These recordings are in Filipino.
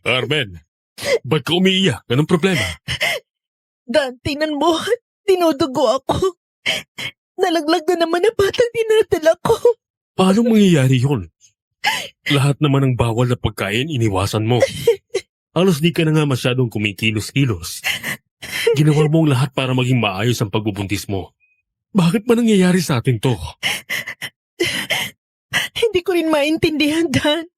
Carmen, ba't ka umiiyak? Anong problema? Dan, tingnan mo. Dinudugo ako. Nalaglag na naman ang batang dinadala ko. Paano mangyayari yun? Lahat naman ng bawal na pagkain iniwasan mo. Halos di ka na nga masyadong kumikilos-kilos. Ginawa mo ang lahat para maging maayos ang pagbubuntis mo. Bakit ba nangyayari sa atin to? Hindi ko rin maintindihan, Dan.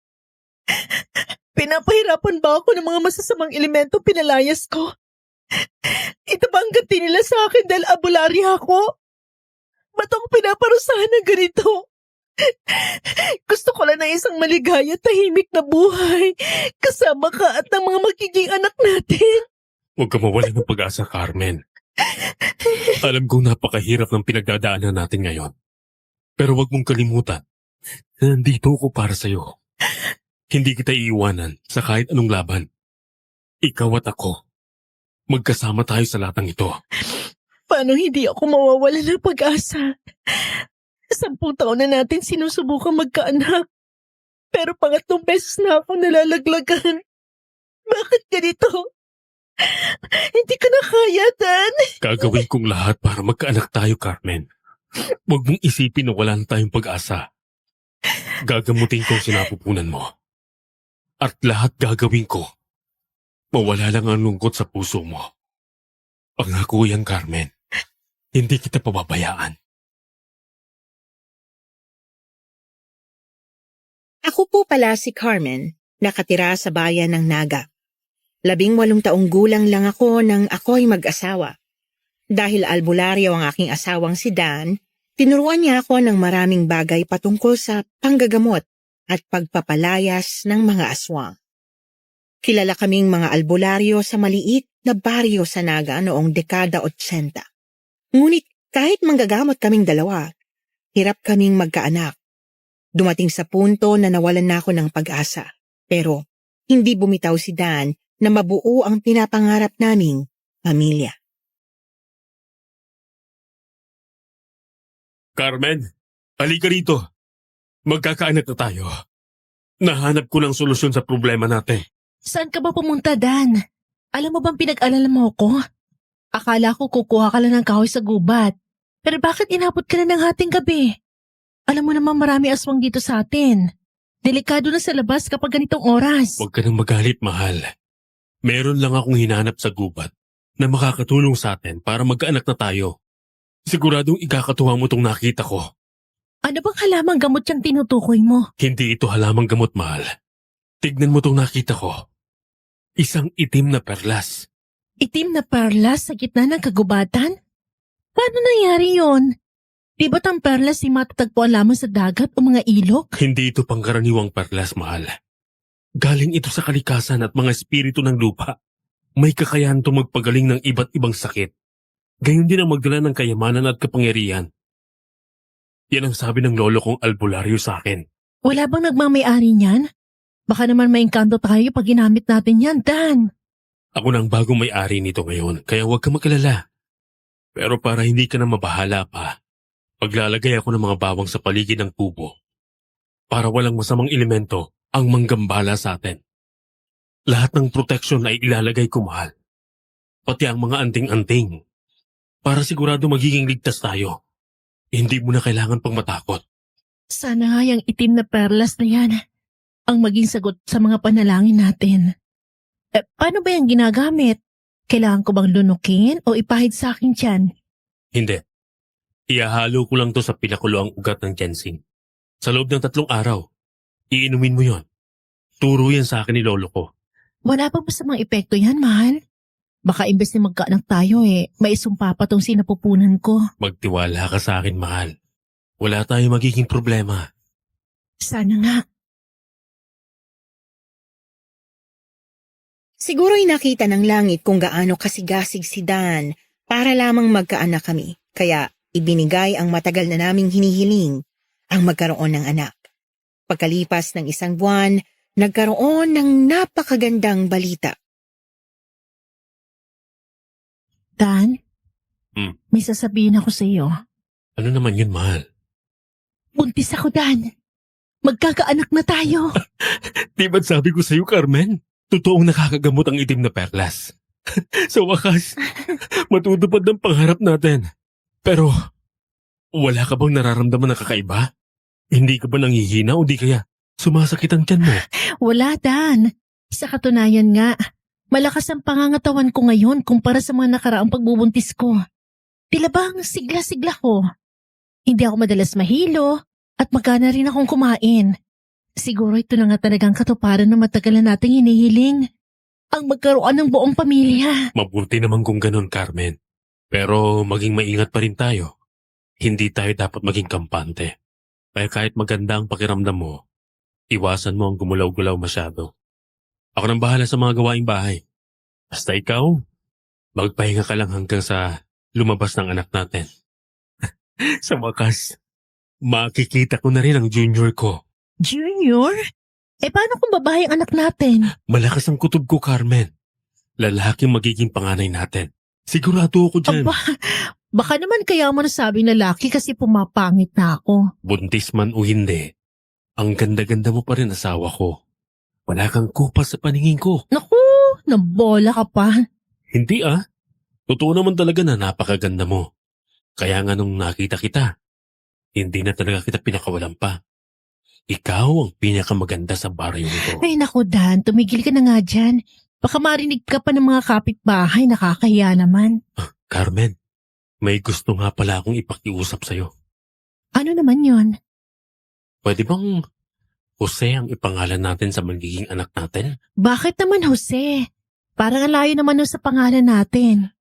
Pinapahirapan ba ako ng mga masasamang elemento pinalayas ko? Ito ba ang ganti nila sa akin dahil abularya ako? Ba't ako pinaparusahan ng ganito? Gusto ko lang ng isang maligaya at tahimik na buhay. Kasama ka at ng mga magiging anak natin. Huwag ka mawala ng pag-asa, Carmen. Alam kong napakahirap ng pinagdadaanan natin ngayon. Pero huwag mong kalimutan na nandito ako para sa'yo. Hindi kita iiwanan sa kahit anong laban. Ikaw at ako. Magkasama tayo sa lahat ng ito. Paano hindi ako mawawala ng pag-asa? 10 taon na natin sinusubukan magkaanak. Pero pangatlong beses na ako nalalaglagan. Bakit ganito? Hindi ko na kaya, Dan. Gagawin kong lahat para magkaanak tayo, Carmen. Huwag mong isipin na wala na tayong pag-asa. Gagamutin ko ang sinapupunan mo. At lahat gagawin ko. Mawala lang ang lungkot sa puso mo. Pangako yan, Carmen. Hindi kita pababayaan. Ako po pala si Carmen, nakatira sa bayan ng Naga. 18 taong gulang lang ako nang ako'y mag-asawa. Dahil albularyo ang aking asawang si Dan, tinuruan niya ako ng maraming bagay patungkol sa panggagamot at pagpapalayas ng mga aswang. Kilala kaming mga albularyo sa maliit na baryo sa Naga noong dekada 80. Ngunit kahit manggagamot kaming dalawa, hirap kaming magkaanak. Dumating sa punto na nawalan na ako ng pag-asa. Pero hindi bumitaw si Dan na mabuo ang pinapangarap naming pamilya. Carmen, halika rito. Magkakaanak na tayo. Nahanap ko ng solusyon sa problema natin. Saan ka ba pumunta, Dan? Alam mo bang pinag-alala mo ako? Akala ko kukuha ka lang ng kahoy sa gubat. Pero bakit inabot ka na ng hating gabi? Alam mo naman marami aswang dito sa atin. Delikado na sa labas kapag ganitong oras. Huwag ka nang magalit, mahal. Meron lang akong hinanap sa gubat na makakatulong sa atin para magkaanak na tayo. Siguradong ikakatuwa mo itong nakita ko. Ano bang halamang gamot yung tinutukoy mo? Hindi ito halamang gamot, mahal. Tignan mo itong nakita ko. Isang itim na perlas. Itim na perlas sa gitna ng kagubatan? Paano nangyari yon? Di ba't ang perlas ay matatagpuan lamang sa dagat o mga ilog? Hindi ito pangkaraniwang perlas, mahal. Galing ito sa kalikasan at mga espiritu ng lupa. May kakayahan ito magpagaling ng iba't ibang sakit. Gayon din ang magdala ng kayamanan at kapangyarihan. Yan ang sabi ng lolo kong albularyo sa akin. Wala bang nagmamayari niyan? Baka naman maengkanto tayo pag ginamit natin yan, Dan. Ako na ang bagong may-ari nito ngayon, kaya huwag ka magalala. Pero para hindi ka na mabahala pa, paglalagay ako ng mga bawang sa paligid ng kubo para walang masamang elemento ang manggambala sa atin. Lahat ng proteksyon ay ilalagay ko, mahal. Pati ang mga anting-anting. Para sigurado magiging ligtas tayo. Hindi mo na kailangan pang matakot. Sana nga yung itim na perlas na yan ang maging sagot sa mga panalangin natin. Paano ba yung ginagamit? Kailangan ko bang lunukin o ipahid sa akin tiyan? Hindi. Iahalo ko lang to sa pinakuloang ugat ng ginseng. Sa loob ng 3 araw, iinumin mo yon. Turo yan sa akin ni lolo ko. Wala bang masamang epekto yan, mahal? Baka imbes na magkaanak tayo may isumpa pa tong sinapupunan ko. Magtiwala ka sa akin, mahal. Wala tayong magiging problema. Sana nga. Siguro'y nakita ng langit kung gaano kasigasig si Dan para lamang magkaanak kami. Kaya ibinigay ang matagal na naming hinihiling, ang magkaroon ng anak. Pagkalipas ng 1 buwan, nagkaroon ng napakagandang balita. Dan, may sasabihin ako sa iyo. Ano naman yun, mahal? Buntis ako, Dan. Magkakaanak na tayo. Di ba't sabi ko sa'yo, Carmen? Totoong nakakagamot ang itim na perlas. Sa wakas, matutupad ang pangarap natin. Pero, wala ka bang nararamdaman na kakaiba? Hindi ka ba nanghihina o di kaya sumasakit ang tiyan mo? Wala, Dan. Sa katunayan nga, malakas ang pangangatawan ko ngayon kumpara sa mga nakaraang pagbubuntis ko. Tila bang sigla-sigla ko. Hindi ako madalas mahilo at magana rin akong kumain. Siguro ito na nga talagang katuparan na matagal na nating hinihiling. Ang magkaroon ng buong pamilya. Mabuti naman kung ganun, Carmen. Pero maging maingat pa rin tayo. Hindi tayo dapat maging kampante. Kaya kahit maganda ang pakiramdam mo, iwasan mo ang gumulaw-gulaw masyado. Ako nang bahala sa mga gawaing bahay. Basta ikaw, magpahinga ka lang hanggang sa lumabas ng anak natin. Sa wakas, makikita ko na rin ang junior ko. Junior? Paano kung babae ang anak natin? Malakas ang kutob ko, Carmen. Lalaking magiging panganay natin. Sigurado ako dyan. Aba, baka naman kaya mo nasabing lalaki kasi pumapangit na ako. Buntis man o hindi, ang ganda-ganda mo pa rin asawa ko. Wala kang kupas sa paningin ko. Naku, nabola ka pa. Hindi ah. Totoo naman talaga na napakaganda mo. Kaya nga nung nakita kita, hindi na talaga kita pinakawalan pa. Ikaw ang pinakamaganda sa baryo nito. Ay naku, Dan, tumigil ka na nga dyan. Baka marinig ka pa ng mga kapitbahay, nakakahiya naman. Carmen, may gusto nga pala akong ipakiusap sa'yo. Ano naman yon? Pwede bang Jose ang ipangalan natin sa magiging anak natin? Bakit naman Jose? Parang ang layo naman nun sa pangalan natin.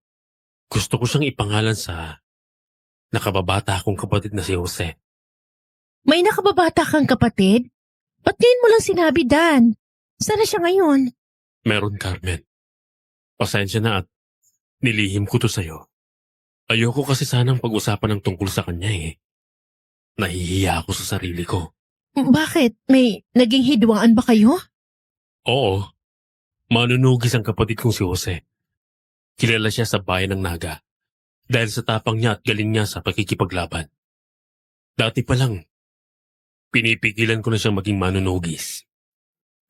Gusto ko siyang ipangalan sa nakababata akong kapatid na si Jose. May nakababata kang kapatid? Ba't ngayon mo lang sinabi, Dan? Sana siya ngayon? Meron, Carmen. Pasensya na at nilihim ko to sa'yo. Ayoko kasi sanang pag-usapan ng tungkol sa kanya eh. Nahihiya ako sa sarili ko. Bakit? May naging hidwaan ba kayo? Oo. Manunugis ang kapatid kong si Jose. Kilala siya sa bayan ng Naga dahil sa tapang niya at galing niya sa pakikipaglaban. Dati pa lang, pinipigilan ko na siyang maging manunugis.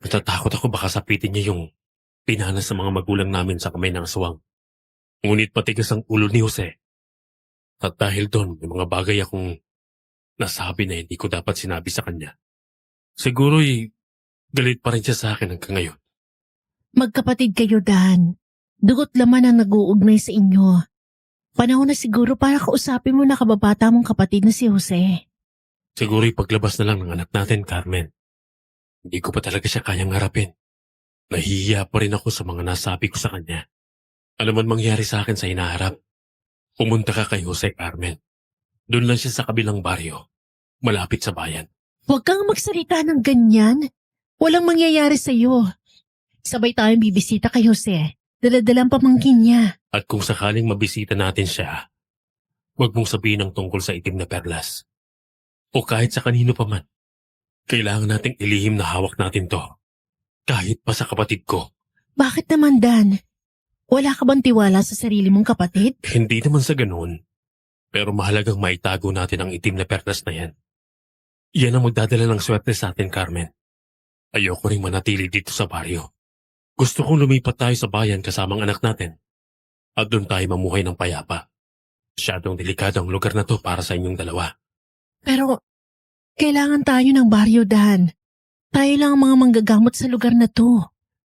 Natatakot ako baka sapitin niya yung pinanas sa mga magulang namin sa kamay ng aswang. Ngunit matigas ang ulo ni Jose. At dahil doon, may mga bagay akong nasabi na hindi ko dapat sinabi sa kanya. Siguro'y galit pa rin siya sa akin hanggang ngayon. Magkapatid kayo, Dan. Dugot laman ang nag-uugnay sa inyo. Panahon na siguro para kausapin mo na kababata mong kapatid na si Jose. Siguro'y paglabas na lang ng anak natin, Carmen. Hindi ko pa talaga siya kayang harapin. Nahihiya pa rin ako sa mga nasabi ko sa kanya. Ano man mangyari sa akin sa hinaharap, pumunta ka kay Jose, Carmen. Doon lang siya sa kabilang baryo, malapit sa bayan. Huwag kang magsalita ng ganyan. Walang mangyayari sa iyo. Sabay tayong bibisita kay Jose. Daladalang pamangkin niya. At kung sakaling mabisita natin siya, huwag mong sabihin ang tungkol sa itim na perlas. O kahit sa kanino pa man. Kailangan nating ilihim na hawak natin to. Kahit pa sa kapatid ko. Bakit naman, Dan? Wala ka bang tiwala sa sarili mong kapatid? Hindi naman sa ganun. Pero mahalagang maitago natin ang itim na perlas na yan. Yan ang magdadala ng swerte sa atin, Carmen. Ayoko ring manatili dito sa baryo. Gusto kong lumipat tayo sa bayan kasamang anak natin. At doon tayo mamuhay ng payapa. Masyadong delikado ang lugar na to para sa inyong dalawa. Pero, kailangan tayo ng baryo, Dan. Tayo lang ang mga manggagamot sa lugar na to.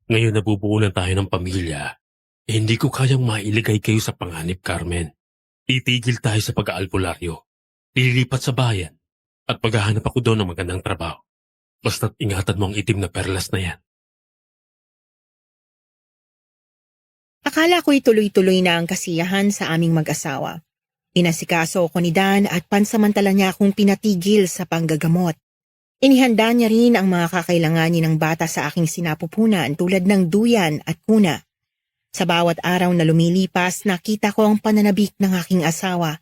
Ngayon nabubuo na tayo ng pamilya. Hindi ko kayang mailigay kayo sa panganib, Carmen. Titigil tayo sa pag-aalbularyo. Lilipat sa bayan. At paghahanap ako doon ng magandang trabaho. Basta't ingatan mo ang itim na perlas na yan. Akala ko'y tuloy-tuloy na ang kasiyahan sa aming mag-asawa. Inasikaso ko ni Dan at pansamantala niya akong pinatigil sa panggagamot. Inihanda niya rin ang mga kakailanganin ng bata sa aking sinapupunan tulad ng duyan at kuna. Sa bawat araw na lumilipas, nakita ko ang pananabik ng aking asawa.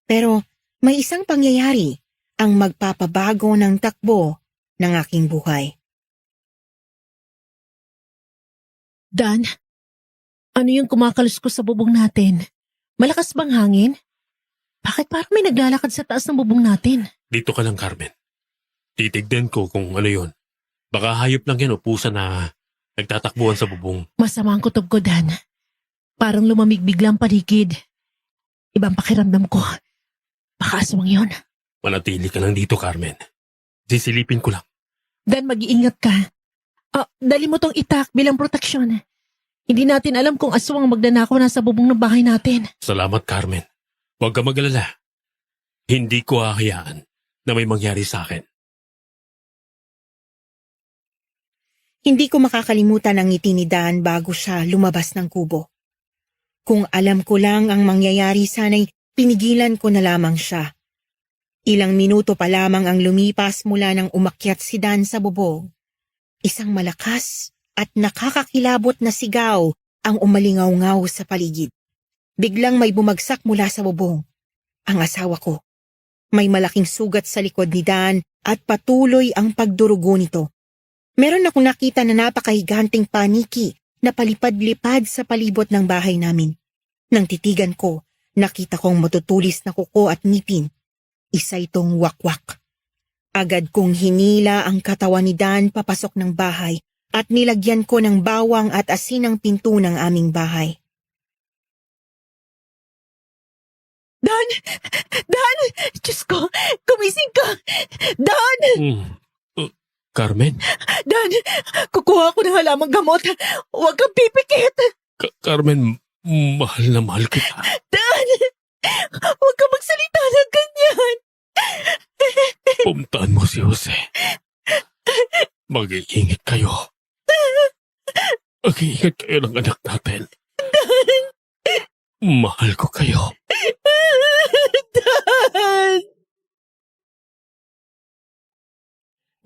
Pero may isang pangyayari ang magpapabago ng takbo ng aking buhay. Dan, ano yung kumakaluskos sa bubong natin? Malakas bang hangin? Bakit parang may naglalakad sa taas ng bubong natin? Dito ka lang, Carmen. Titignan ko kung ano yon. Baka hayop lang yan o pusa na nagtatakbuhan sa bubong. Masama ang kutob ko, Dan. Parang lumamig biglang paligid. Ibang pakiramdam ko. Baka aswang yun. Manatili ka lang dito, Carmen. Sisilipin ko lang. Dan, mag-iingat ka. Dali mo tong itak bilang proteksyon. Hindi natin alam kung aswang magnanakaw na sa bubong ng bahay natin. Salamat, Carmen. Huwag ka mag-alala. Hindi ko hahayaan na may mangyari sa akin. Hindi ko makakalimutan ang ngiti ni Dan bago siya lumabas ng kubo. Kung alam ko lang ang mangyayari, sana'y pinigilan ko na lamang siya. Ilang minuto pa lamang ang lumipas mula nang umakyat si Dan sa bubong. Isang malakas at nakakakilabot na sigaw ang umalingaw-ngaw sa paligid. Biglang may bumagsak mula sa bubong. Ang asawa ko. May malaking sugat sa likod ni Dan at patuloy ang pagdurugo nito. Meron akong nakita na napakahiganting paniki na palipad-lipad sa palibot ng bahay namin. Nang titigan ko, nakita kong matutulis na kuko at ngipin. Isa itong wakwak. Agad kong hinila ang katawan ni Dan papasok ng bahay at nilagyan ko ng bawang at asin ang pinto ng aming bahay. Dan! Dan! Diyos ko! Gumising ka! Dan! Carmen? Dan! Kukuha ko ng halamang gamot. Huwag kang pipikit! Carmen, mahal na mahal kita. Dan! Huwag kang magsalita ng ganyan! Pumuntahan mo si Jose. Mag-iingat kayo. Mag-iingat kayo ng anak natin. Mahal ko kayo. Dan!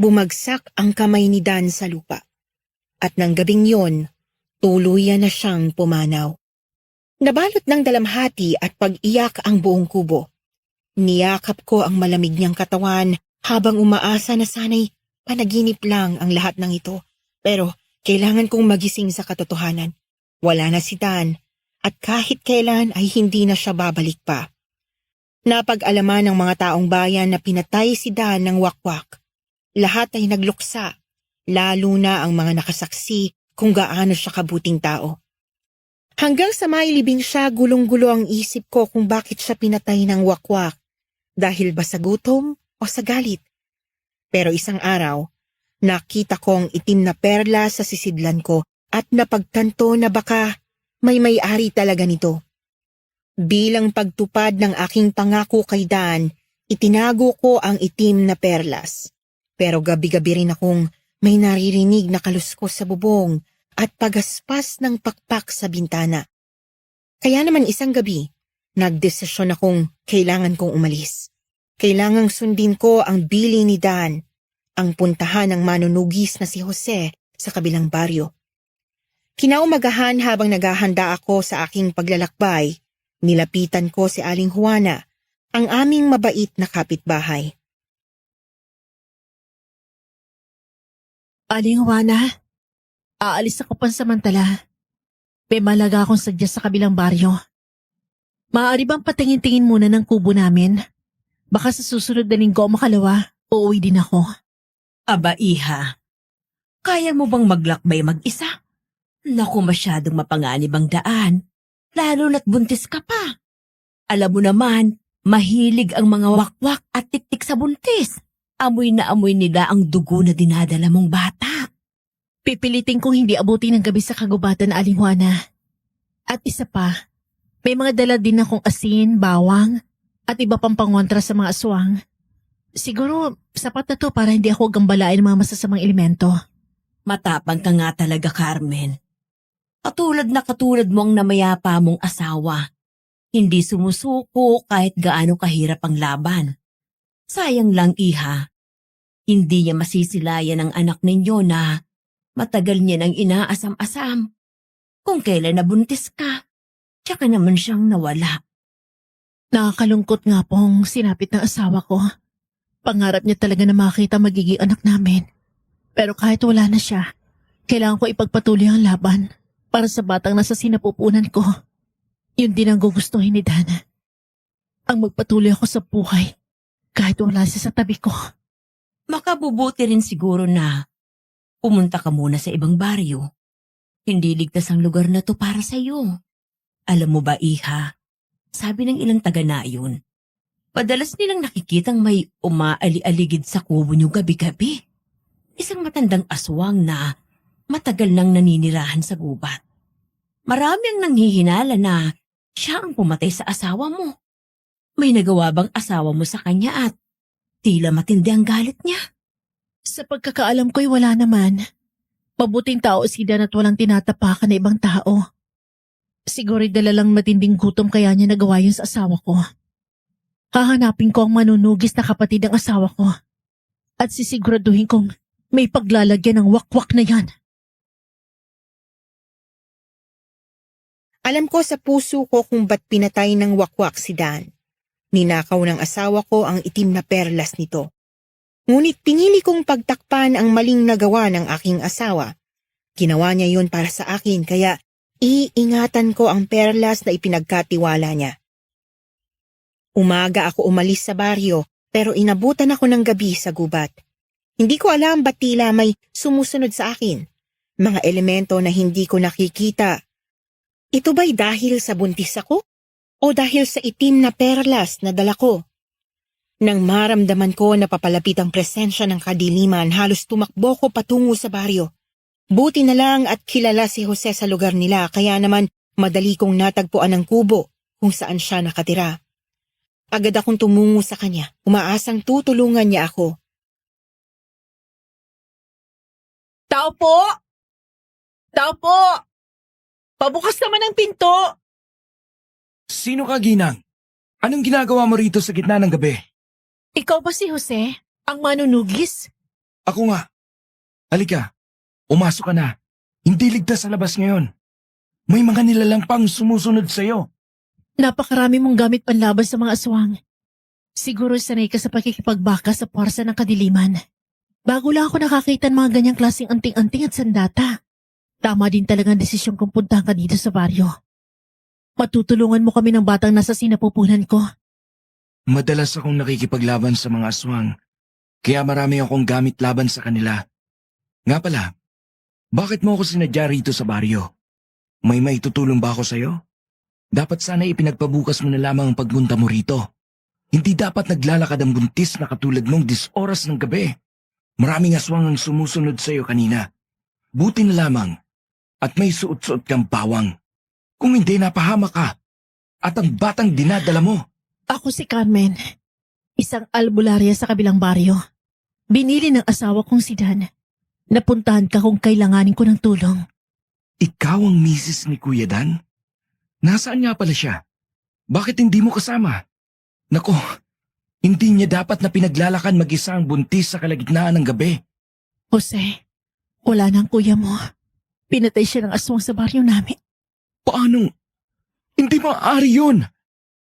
Bumagsak ang kamay ni Dan sa lupa. At nang gabing yon, tuluyan na siyang pumanaw. Nabalot ng dalamhati at pag-iyak ang buong kubo. Niyakap ko ang malamig niyang katawan habang umaasa na sana'y panaginip lang ang lahat ng ito. Pero kailangan kong magising sa katotohanan. Wala na si Dan at kahit kailan ay hindi na siya babalik pa. Napag-alaman ng mga taong bayan na pinatay si Dan ng wakwak. Lahat ay nagluksa, lalo na ang mga nakasaksi kung gaano siya kabuting tao. Hanggang sa mailibing siya, gulong-gulo ang isip ko kung bakit siya pinatay ng wakwak. Dahil ba sa gutom o sa galit? Pero isang araw, nakita kong itim na perla sa sisidlan ko at napagtanto na baka may-ari talaga nito. Bilang pagtupad ng aking pangako kay Dan, itinago ko ang itim na perlas. Pero gabi-gabi rin akong may naririnig na kaluskos sa bubong at pagaspas ng pakpak sa bintana. Kaya naman isang gabi, nagdesisyon akong kailangan kong umalis. Kailangang sundin ko ang bili ni Dan, ang puntahan ng manunugis na si Jose sa kabilang baryo. Kinaumagahan habang naghahanda ako sa aking paglalakbay, nilapitan ko si Aling Juana, ang aming mabait na kapitbahay. Aling Juana, aalis ako pansamantala. May malaga akong sadya sa kabilang baryo. Maaari bang patingin-tingin muna ng kubo namin? Baka sa susunod na linggo o makalawa, uuwi din ako. Aba, iha. Kaya mo bang maglakbay mag-isa? Naku, masyadong mapanganib ang daan. Lalo na't buntis ka pa. Alam mo naman, mahilig ang mga wakwak at tiktik sa buntis. Amoy na amoy nila ang dugo na dinadala mong bata. Pipilitin kong hindi abutin ng gabi sa kagubatan, Aling Juana. At isa pa, may mga dala din akong asin, bawang, at iba pang pangontra sa mga aswang. Siguro, sapat na to para hindi ako gambalain ng mga masasamang elemento. Matapang ka nga talaga, Carmen. Katulad mo ang namayapa mong asawa. Hindi sumusuko kahit gaano kahirap ang laban. Sayang lang, iha. Hindi niya masisilayan ang anak ninyo na matagal niya nang inaasam-asam. Kung kailan nabuntis ka, tsaka naman siyang nawala. Nakakalungkot nga pong sinapit ng asawa ko. Pangarap niya talaga na makita magiging anak namin. Pero kahit wala na siya, kailangan ko ipagpatuloy ang laban para sa batang nasa sinapupunan ko. Yun din ang gugustuhin ni Dana. Ang magpatuloy ako sa buhay kahit wala siya sa tabi ko. Makabubuti rin siguro na pumunta ka muna sa ibang baryo. Hindi ligtas ang lugar na to para sa iyo. Alam mo ba, Iha, sabi ng ilang taga nayon, padalas nilang nakikitang may umaali-aligid sa kubo niyo gabi-gabi. Isang matandang aswang na matagal nang naninirahan sa gubat. Marami ang nanghihinala na siya ang pumatay sa asawa mo. May nagawa bang asawa mo sa kanya at tila matindi ang galit niya? Sa pagkakaalam ko'y wala naman. Mabuting tao si Dan at walang tinatapakan na ibang tao. Siguro dala lang matinding gutom kaya niya nagawa yun sa asawa ko. Hahanapin ko ang manunugis na kapatid ng asawa ko. At sisiguraduhin kong may paglalagyan ng wakwak na yan. Alam ko sa puso ko kung ba't pinatay ng wakwak si Dan. Ninakaw ng asawa ko ang itim na perlas nito. Ngunit pinili kong pagtakpan ang maling nagawa ng aking asawa. Ginawa niya yun para sa akin kaya iingatan ko ang perlas na ipinagkatiwala niya. Umaga ako umalis sa baryo pero inabutan ako ng gabi sa gubat. Hindi ko alam ba't tila may sumusunod sa akin. Mga elemento na hindi ko nakikita. Ito ba'y dahil sa buntis ako? O dahil sa itim na perlas na dala ko? Nang maramdaman ko na papalapit ang presensya ng kadiliman, halos tumakbo ko patungo sa baryo. Buti na lang at kilala si Jose sa lugar nila kaya naman madali kong natagpuan ang kubo kung saan siya nakatira. Agad akong tumungo sa kanya, umaasang tutulungan niya ako. Tao po! Tao po! Pabukas naman ang pinto! Sino ka, Ginang? Anong ginagawa mo rito sa gitna ng gabi? Ikaw ba si Jose? Ang manunugis? Ako nga. Halika, umasok ka na. Hindi ligtas sa labas ngayon. May mga nilalang pang sumusunod sa'yo. Napakarami mong gamit panlaban sa mga aswang. Siguro sanay ka sa pakikipagbaka sa puwersa ng kadiliman. Bago lang ako nakakita ng mga ganyang klaseng anting-anting at sandata. Tama din talagang desisyon kong puntahan ka dito sa baryo. Matutulungan mo kami ng batang nasa sinapupunan ko. Madalas akong nakikipaglaban sa mga aswang, kaya marami akong gamit laban sa kanila. Nga pala, bakit mo ako sinadya rito sa baryo? May maitutulong ba ako sa'yo? Dapat sana ipinagpabukas mo na lamang ang pagpunta mo rito. Hindi dapat naglalakad ang buntis na katulad mong 10 oras ng gabi. Maraming aswang ang sumusunod sa'yo kanina. Buti na lamang at may suot-suot kang bawang. Kung hindi napahamak ka at ang batang dinadala mo. Ako si Carmen, isang albularya sa kabilang baryo. Binili ng asawa kong si Dan. Napuntahan ka kung kailanganin ko ng tulong. Ikaw ang misis ni Kuya Dan? Nasaan nga pala siya? Bakit hindi mo kasama? Nako, hindi niya dapat na pinaglalakan mag-isa ang buntis sa kalagitnaan ng gabi. Jose, wala na ang kuya mo. Pinatay siya ng aswang sa baryo namin. Paano? Hindi maaari yun.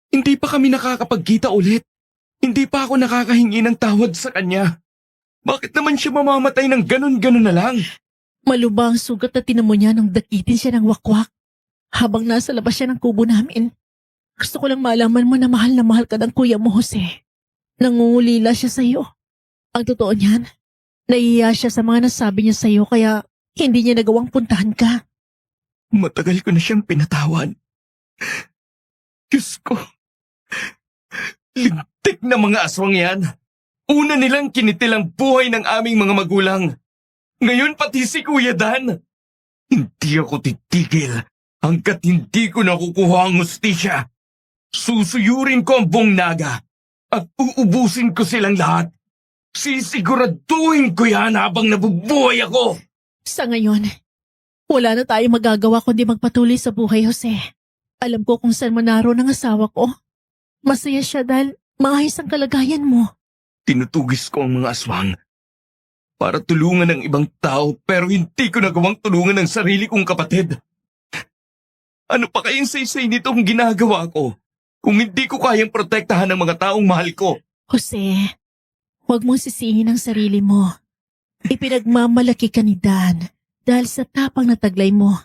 Hindi pa kami nakakapagkita ulit. Hindi pa ako nakakahingi ng tawad sa kanya. Bakit naman siya mamamatay ng ganun-ganun na lang? Malubha ang sugat na tinamo niya nung dakitin siya ng wakwak. Habang nasa labas siya ng kubo namin. Gusto ko lang malaman mo na mahal ka ng kuya mo, Jose. Nangungulila siya sa iyo. Ang totoo niyan, nahihiya siya sa mga nasabi niya sa iyo kaya hindi niya nagawang puntahan ka. Matagal ko na siyang pinatawad. Diyos ko. Lintik na mga aswang yan. Una nilang kinitil ang buhay ng aming mga magulang. Ngayon pati si Kuya Dan. Hindi ako titigil hanggat hindi ko nakukuha ang hustisya. Susuyurin ko ang buong naga at uubusin ko silang lahat. Sisiguraduhin ko yan habang nabubuhay ako. Sa ngayon, wala na tayong magagawa kundi magpatuloy sa buhay, Jose. Alam ko kung saan manaro ng asawa ko. Masaya siya dahil maayos ang kalagayan mo. Tinutugis ko ang mga aswang para tulungan ng ibang tao pero hindi ko nagawang tulungan ng sarili kong kapatid. Ano pa kayang saysay nito kung ginagawa ko kung hindi ko kayang protektahan ng mga taong mahal ko? Jose, huwag mong sisihin ang sarili mo. Ipinagmamalaki ka ni Dan dahil sa tapang na taglay mo.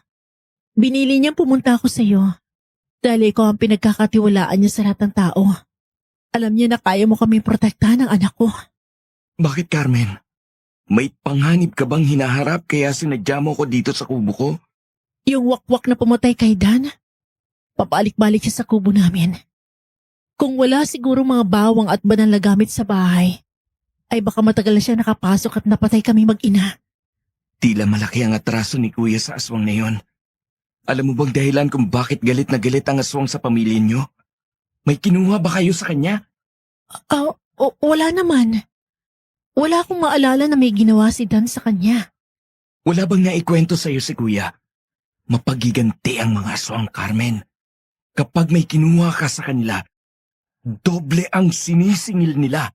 Binili niyang pumunta ako sa iyo dahil ikaw ang pinagkakatiwalaan niya sa lahat ng tao. Alam niya na kaya mo kami protektahan ng anak ko. Bakit, Carmen? May panganib ka bang hinaharap kaya sinadya mo ko dito sa kubo ko? Yung wakwak na pumatay kay Dan, papalik-balik siya sa kubo namin. Kung wala siguro mga bawang at banal na gamit sa bahay, ay baka matagal na siya nakapasok at napatay kami mag-ina. Tila malaki ang atraso ni Kuya sa aswang na yon. Alam mo bang dahilan kung bakit galit na galit ang aswang sa pamilya niyo? May kinuha ba kayo sa kanya? Wala naman. Wala akong maalala na may ginawa si Dan sa kanya. Wala bang naikwento sa'yo si Kuya? Mapagiganti ang mga aswang, Carmen. Kapag may kinuha ka sa kanila, doble ang sinisingil nila.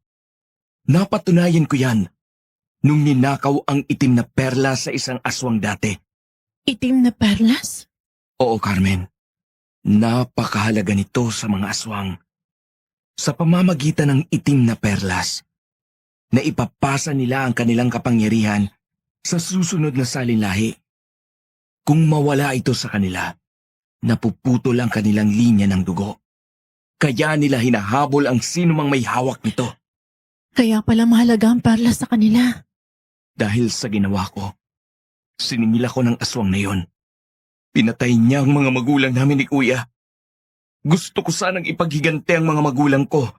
Napatunayan ko yan nung ninakaw ang itim na perla sa isang aswang dati. Itim na perlas? Oo, Carmen. Napakahalaga nito sa mga aswang. Sa pamamagitan ng itim na perlas, na ipapasa nila ang kanilang kapangyarihan sa susunod na salinlahi. Kung mawala ito sa kanila, napuputol ang kanilang linya ng dugo. Kaya nila hinahabol ang sinumang may hawak nito. Kaya pala mahalaga ang perlas sa kanila. Dahil sa ginawa ko, siningil ako ng aswang na yon. Pinatay niya ang mga magulang namin ni Kuya. Gusto ko sanang ipaghiganti ang mga magulang ko,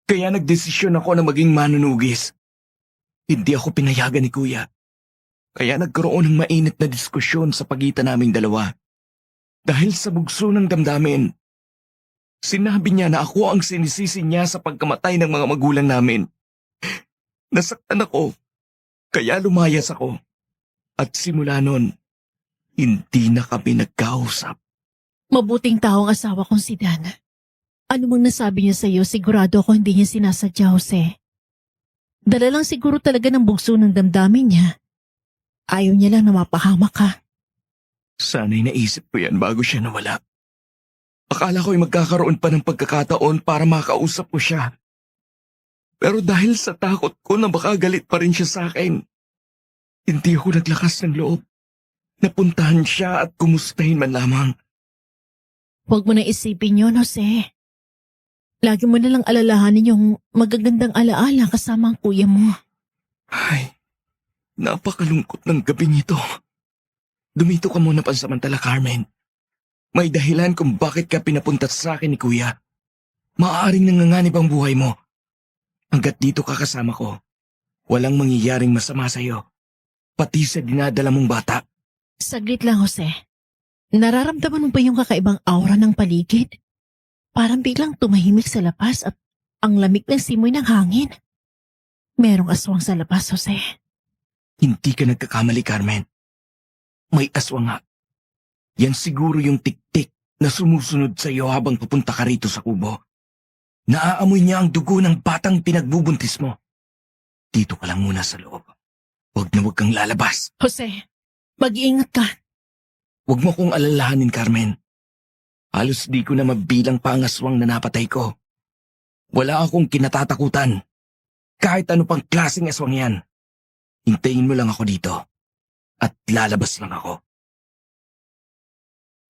kaya nagdesisyon ako na maging manunugis. Hindi ako pinayagan ni Kuya. Kaya nagkaroon ng mainit na diskusyon sa pagitan naming dalawa. Dahil sa bugso ng damdamin, sinabi niya na ako ang sinisisi niya sa pagkamatay ng mga magulang namin. Nasaktan ako, kaya lumayas ako. At simula nun, hindi na kami nagkausap. Mabuting tao ang asawa kong si Dan. Ano mang nasabi niya sa iyo, sigurado ako hindi niya sinasadya, Jose. Dala lang siguro talaga ng bugso ng damdamin niya. Ayaw niya lang na mapahamak ka. Sana'y naisip ko yan bago siya nawala. Akala ko'y magkakaroon pa ng pagkakataon para makausap ko siya. Pero dahil sa takot ko na baka galit pa rin siya sa akin, hindi ako naglakas ng loob. Napuntahan siya at kumustahin man lamang. Huwag mo na isipin yun, Jose. Lagi mo nalang alalahanin yung magagandang alaala kasama ang kuya mo. Ay, napakalungkot ng gabing ito. Dumito ka muna pansamantala, Carmen. May dahilan kung bakit ka pinapunta sa akin ni Kuya. Maaaring nanganganib ang buhay mo. Hanggat dito ka kasama ko, walang mangyayaring masama sa'yo. Pati sa dinadala mong bata. Saglit lang, Jose. Nararamdaman mo ba yung kakaibang aura ng paligid? Parang biglang tumahimik sa labas at ang lamig ng simoy ng hangin. Merong aswang sa labas, Jose. Hindi ka nagkakamali, Carmen. May aswang nga. Yan siguro yung tik-tik na sumusunod sa iyo habang pupunta ka rito sa kubo. Naaamoy niya ang dugo ng batang pinagbubuntis mo. Dito ka lang muna sa loob. Huwag na huwag kang lalabas. Jose, mag-iingat ka. Huwag mo kong alalahanin, Carmen. Halos di ko na mabilang pa ang aswang na napatay ko. Wala akong kinatatakutan. Kahit ano pang klaseng aswang yan. Hintayin mo lang ako dito. At lalabas lang ako.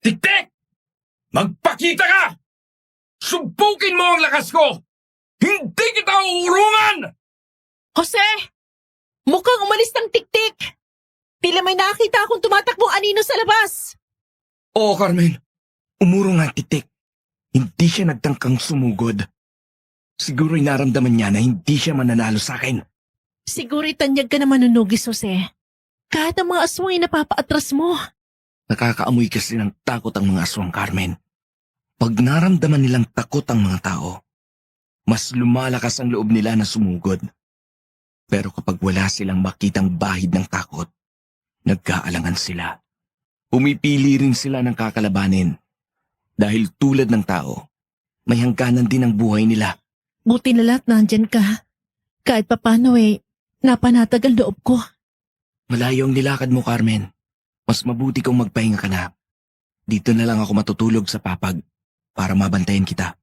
Tik-tik! Magpakita ka! Subukin mo ang lakas ko! Hindi kita uurungan! Jose! Mukhang umalis ng tik-tik! Tila may nakita akong tumatakbong anino sa labas! Oo, Carmen. Umurong ang tik-tik. Hindi siya nagtangkang sumugod. Siguro'y naramdaman niya na hindi siya mananalo sa akin. Siguro itanyag ka na manunugis, Jose. Kahit ang mga aswang ay napapaatras mo. Nakakaamoy kasi ng takot ang mga aswang, Carmen. Pag naramdaman nilang takot ang mga tao, mas lumalakas ang loob nila na sumugod. Pero kapag wala silang makitang bahid ng takot, nagkaalangan sila. Pumipili rin sila ng kakalabanin. Dahil tulad ng tao, may hangganan din ang buhay nila. Buti na lahat nandyan ka. Kahit papano napanatag ang loob ko. Malayo ang nilakad mo, Carmen. Mas mabuti kung magpahinga ka na. Dito na lang ako matutulog sa papag para mabantayan kita.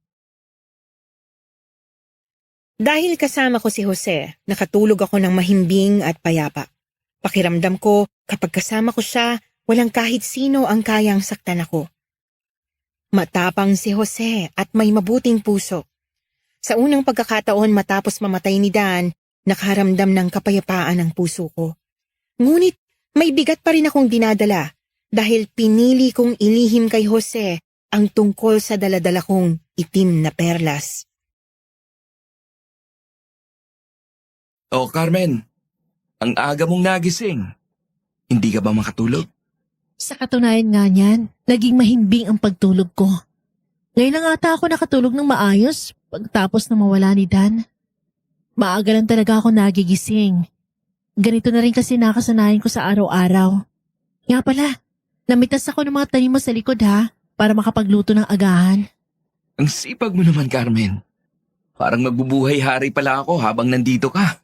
Dahil kasama ko si Jose, nakatulog ako ng mahimbing at payapa. Pakiramdam ko, kapag kasama ko siya, walang kahit sino ang kayang saktan ako. Matapang si Jose at may mabuting puso. Sa unang pagkakataon matapos mamatay ni Dan, Nakaramdam ng kapayapaan ang puso ko. Ngunit may bigat pa rin akong dinadala dahil pinili kong ilihim kay Jose ang tungkol sa daladala kong itim na perlas. Oh, Carmen, ang aga mong nagising. Hindi ka ba makatulog? Sa katunayan nga niyan, naging mahimbing ang pagtulog ko. Ngayon lang ata ako nakatulog ng maayos pagtapos na mawala ni Dan. Maaga lang talaga ako nagigising. Ganito na rin kasi nakasanayan ko sa araw-araw. Nga pala, namitas ako ng mga tanim mo sa likod ha, para makapagluto ng agahan. Ang sipag mo naman, Carmen. Parang magbubuhay hari pala ako habang nandito ka.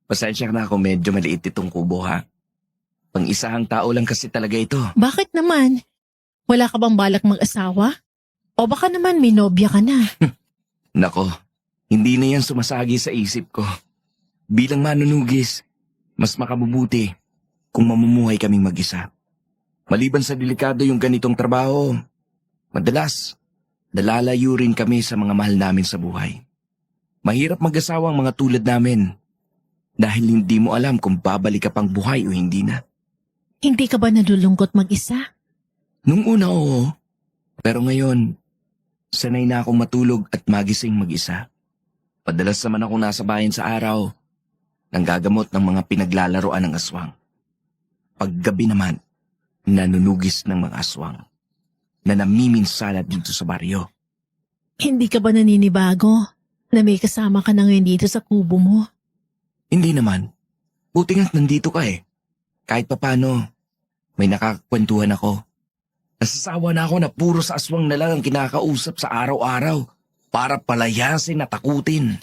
Pasensya na ako, medyo maliit itong kubo ha. Pang-isahang tao lang kasi talaga ito. Bakit naman? Wala ka bang balak mag-asawa? O baka naman may nobya ka na? Nako, hindi na yan sumasagi sa isip ko. Bilang manunugis, mas makabubuti kung mamumuhay kaming mag-isa. Maliban sa delikado yung ganitong trabaho, madalas, nalalayo rin kami sa mga mahal namin sa buhay. Mahirap mag-asawa ang mga tulad namin dahil hindi mo alam kung babalik ka pang buhay o hindi na. Hindi ka ba nalulungkot mag-isa? Nung una oo, pero ngayon, sanay na akong matulog at magising mag-isa. Padalas naman ako nasa bayan sa araw, nang gagamot ng mga pinaglalaroan ng aswang. Paggabi naman, nanunugis ng mga aswang na namiminsala dito sa baryo. Hindi ka ba naninibago na may kasama ka na ngayon dito sa kubo mo? Hindi naman. Buti nga't nandito ka eh. Kahit papano, may nakakakwentuhan ako. Nasasawa na ako na puro sa aswang na lang ang kinakausap sa araw-araw para palayasin at takutin.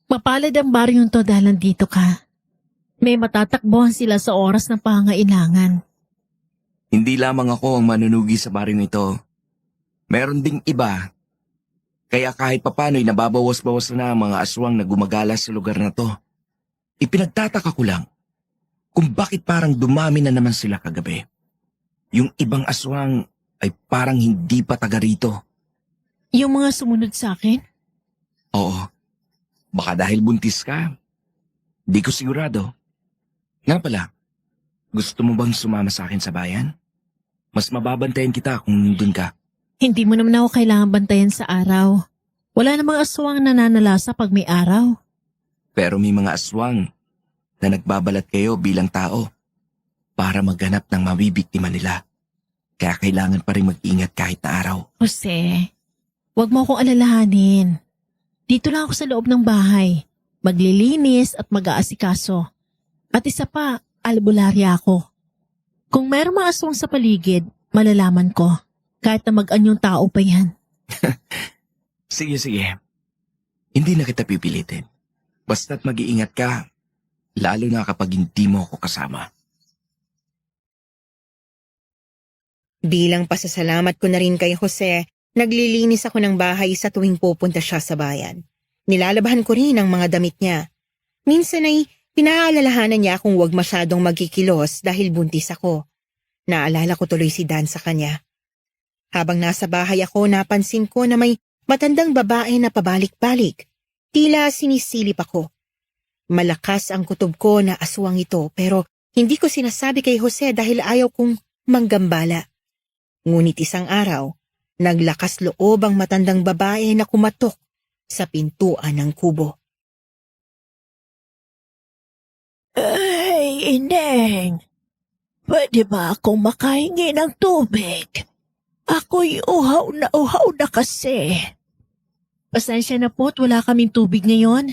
Mapalad ang baryong to dahil nandito ka. May matatakbuhan sila sa oras ng pangailangan. Hindi lamang ako ang manunugi sa baryong ito. Meron ding iba. Kaya kahit papano'y nababawas-bawas na ang mga aswang na gumagala sa lugar na to. Ipinagtataka ko lang kung bakit parang dumami na naman sila kagabi. Yung ibang aswang ay parang hindi pa taga rito. Yung mga sumunod sa akin? Oo. Baka dahil buntis ka. Di ko sigurado. Nga pala, gusto mo bang sumama sa akin sa bayan? Mas mababantayan kita kung nandun ka. Hindi mo naman ako kailangan bantayan sa araw. Wala namang aswang nananalasa pag may araw. Pero may mga aswang na nagbabalat kayo bilang tao para maghanap ng mabibiktima nila. Kaya kailangan pa rin mag-ingat kahit na araw. Jose, wag mo akong alalahanin. Dito lang ako sa loob ng bahay. Maglilinis at mag-aasikaso. At isa pa, albularya ako. Kung mayroong mga aswang sa paligid, malalaman ko. Kahit na mag-anyong tao pa yan. Sige. Hindi na kita pipilitin. Basta't mag-iingat ka, lalo na kapag hindi mo ako kasama. Bilang pasasalamat ko na rin kay Jose, naglilinis ako ng bahay sa tuwing pupunta siya sa bayan. Nilalabahan ko rin ang mga damit niya. Minsan ay pinaalalahanan niya akong huwag masyadong magkikilos dahil buntis ako. Naalala ko tuloy si Dan sa kanya. Habang nasa bahay ako, napansin ko na may matandang babae na pabalik-balik. Tila sinisilip ako. Malakas ang kutob ko na aswang ito pero hindi ko sinasabi kay Jose dahil ayaw kong manggambala. Ngunit isang araw, naglakas loob ang matandang babae na kumatok sa pintuan ng kubo. Ay, Ineng. Pwede ba akong makahingi ng tubig? Ako'y uhaw na kasi. Pasensya na po't wala kaming tubig ngayon.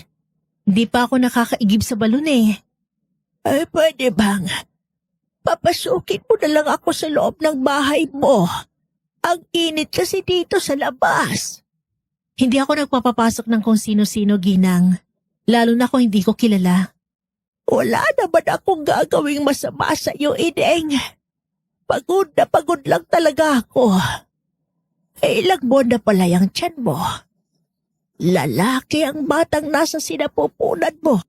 Hindi pa ako nakakaigib sa balon eh. Ay, pwede bang? Papasukin mo na lang ako sa loob ng bahay mo. Ang init kasi dito sa labas. Hindi ako nagpapapasok ng kung sino-sino, Ginang. Lalo na kung hindi ko kilala. Wala naman akong gagawing masama sa iyo, Ineng. Pagod lang talaga ako. Ilang buwan na pala yung tiyan mo. Lalaki ang batang nasa sinapupunan mo.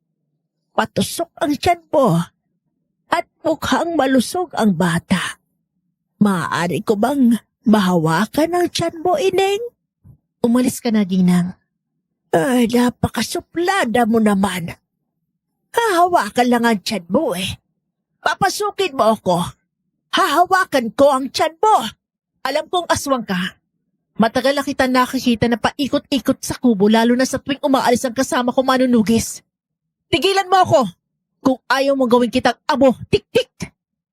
Patusok ang tiyan mo. At mukhang malusog ang bata. Maaari ko bang mahawakan ang tiyan mo, Ineng? Umalis ka na, Ginang. Ay, napakasuplada mo naman. Hahawakan lang ang tiyan mo eh. Papasukin mo ako. Hahawakan ko ang tiyan mo. Alam kong aswang ka. Matagal na kita nakikita na paikot-ikot sa kubo lalo na sa tuwing umaalis ang kasama ko manunugis. Tigilan mo ako. Kung ayaw mong gawin kitang amo, tik-tik.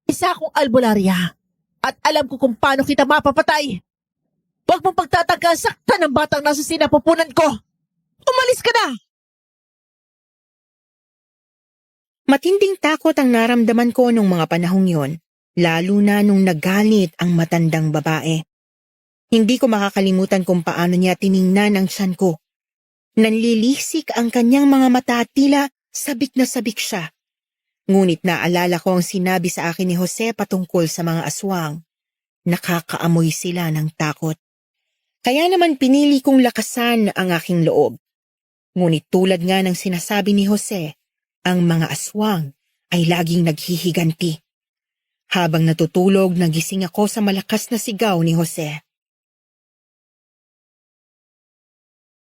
Isa akong albularya. At alam ko kung paano kita mapapatay. Huwag mong pagtatangka sakta ng batang nasa sinapupunan ko. Umalis ka na! Matinding takot ang naramdaman ko nung mga panahong yon, lalo na nung nagalit ang matandang babae. Hindi ko makakalimutan kung paano niya tiningnan ang tiyan ko. Nanlilisik ang kanyang mga mata at tila sabik na sabik siya. Ngunit naalala ko ang sinabi sa akin ni Jose patungkol sa mga aswang. Nakakaamoy sila ng takot. Kaya naman pinili kong lakasan ang aking loob. Ngunit tulad nga ng sinasabi ni Jose, ang mga aswang ay laging naghihiganti. Habang natutulog, nagising ako sa malakas na sigaw ni Jose.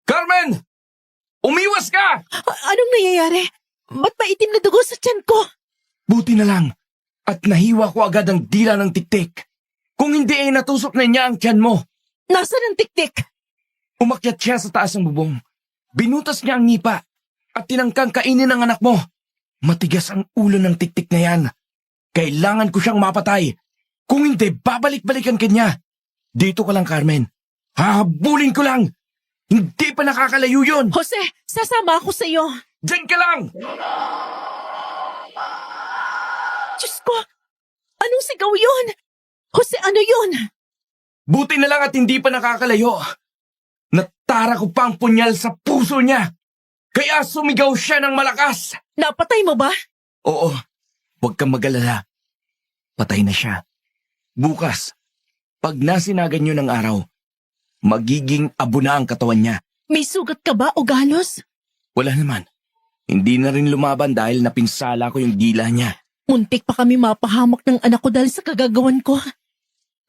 Carmen! Umiwas ka! Anong nangyayari? Ba't maitim na dugo sa tiyan ko? Buti na lang. At nahiwa ko agad ang dila ng tiktik. Kung hindi ay natusok na niya ang tiyan mo. Nasaan ang tiktik? Umakyat siya sa taas ng bubong. Binutas niya ang nipa at tinangkang kainin ang anak mo. Matigas ang ulo ng tiktik na yan. Kailangan ko siyang mapatay. Kung hindi, babalik-balikan ka niya. Dito ka lang, Carmen. Hahabulin ko lang. Hindi pa nakakalayo yun. Jose, sasama ako sa iyo. Diyan ka lang! Diyos ko, anong sigaw yun? Jose, ano yun? Buti na lang at hindi pa nakakalayo. Natara ko pa ang punyal sa puso niya. Kaya sumigaw siya ng malakas. Napatay mo ba? Oo, huwag kang mag-alala. Patay na siya. Bukas, pag nasinagan niyo ng araw, magiging abo na ang katawan niya. May sugat ka ba o galos? Wala naman. Hindi na rin lumaban dahil napinsala ko yung dila niya. Muntik pa kami mapahamak ng anak ko dahil sa kagagawan ko.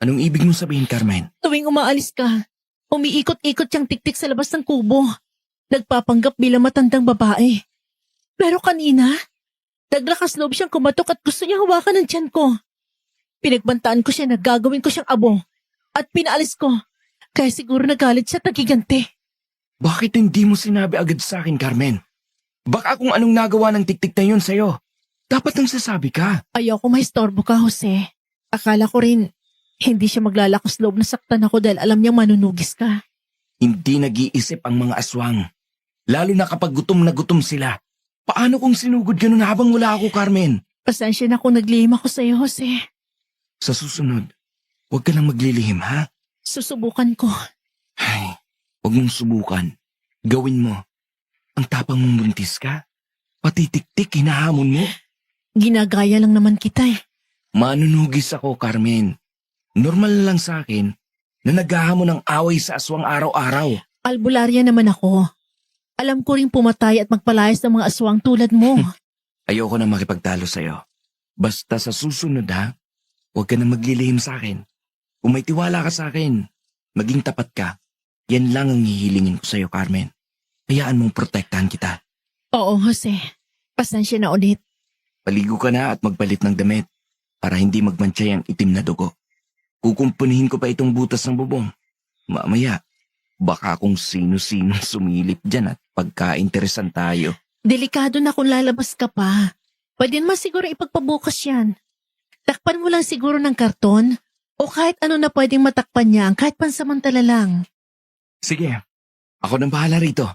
Anong ibig mo sabihin, Carmen? Tuwing umaalis ka, umiikot-ikot siyang tiktik sa labas ng kubo. Nagpapanggap bilang matandang babae. Pero kanina, naglakas loob siyang kumatok at gusto niya hawakan ng tiyan ko. Pinagbantaan ko siya na gagawin ko siyang abo at pinaalis ko. Kaya siguro nagalit siya at nagiganti. Bakit hindi mo sinabi agad sa akin, Carmen? Baka kung anong nagawa ng tiktik na yun sa'yo. Dapat nang sasabi ka. Ayoko maistorbo ka, Jose. Akala ko rin, hindi siya maglalakas loob na saktan ako dahil alam niyang manunugis ka. Hindi nag-iisip ang mga aswang. Lalo na kapag gutom na gutom sila. Paano kung sinugod ganun habang wala ako, Carmen? Pasensya na kung naglihim ako sa iyo, Jose. Sa susunod, huwag ka nang maglilihim, ha? Susubukan ko. Ay, huwag mong subukan. Gawin mo. Ang tapang mong buntis ka. Pati tiktik hinahamon mo. Ginagaya lang naman kita eh. Manunugis ako, Carmen. Normal na lang sa akin na naghahamon ng away sa aswang araw-araw. Albularya naman ako. Alam ko rin pumatay at magpalayas ng mga aswang tulad mo. Ayoko na makipagtalo sa'yo. Basta sa susunod, ha? Huwag ka na maglilihim sa akin. Kung may tiwala ka sa akin, maging tapat ka. Yan lang ang hihilingin ko sa'yo, Carmen. Hayaan mong protektahan kita. Oo, Jose. Pasensya na ulit. Paligo ka na at magpalit ng damit para hindi magmantsa ang itim na dugo. Kukumpunihin ko pa itong butas ng bubong. Mamaya, baka kung sino-sino sumilip dyan at pagka-interesan tayo. Delikado na kung lalabas ka pa. Pwede naman siguro ipagpabukas yan. Takpan mo lang siguro ng karton o kahit ano na pwedeng matakpan niya kahit pansamantala lang. Sige, ako nang bahala rito.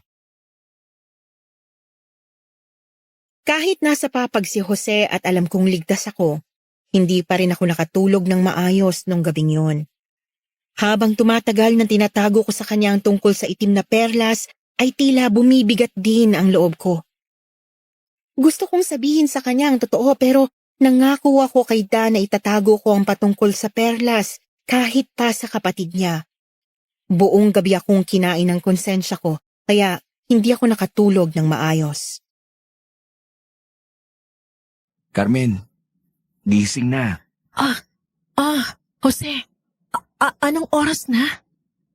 Kahit nasa papag si Jose at alam kong ligtas ako, hindi pa rin ako nakatulog ng maayos nung gabing yun. Habang tumatagal na tinatago ko sa kanya ang tungkol sa itim na perlas, ay tila bumibigat din ang loob ko. Gusto kong sabihin sa kanya ang totoo pero nangako ako kay Dan na itatago ko ang patungkol sa perlas kahit pa sa kapatid niya. Buong gabi akong kinain ng konsensya ko kaya hindi ako nakatulog ng maayos. Carmen, gising na. Jose, anong oras na?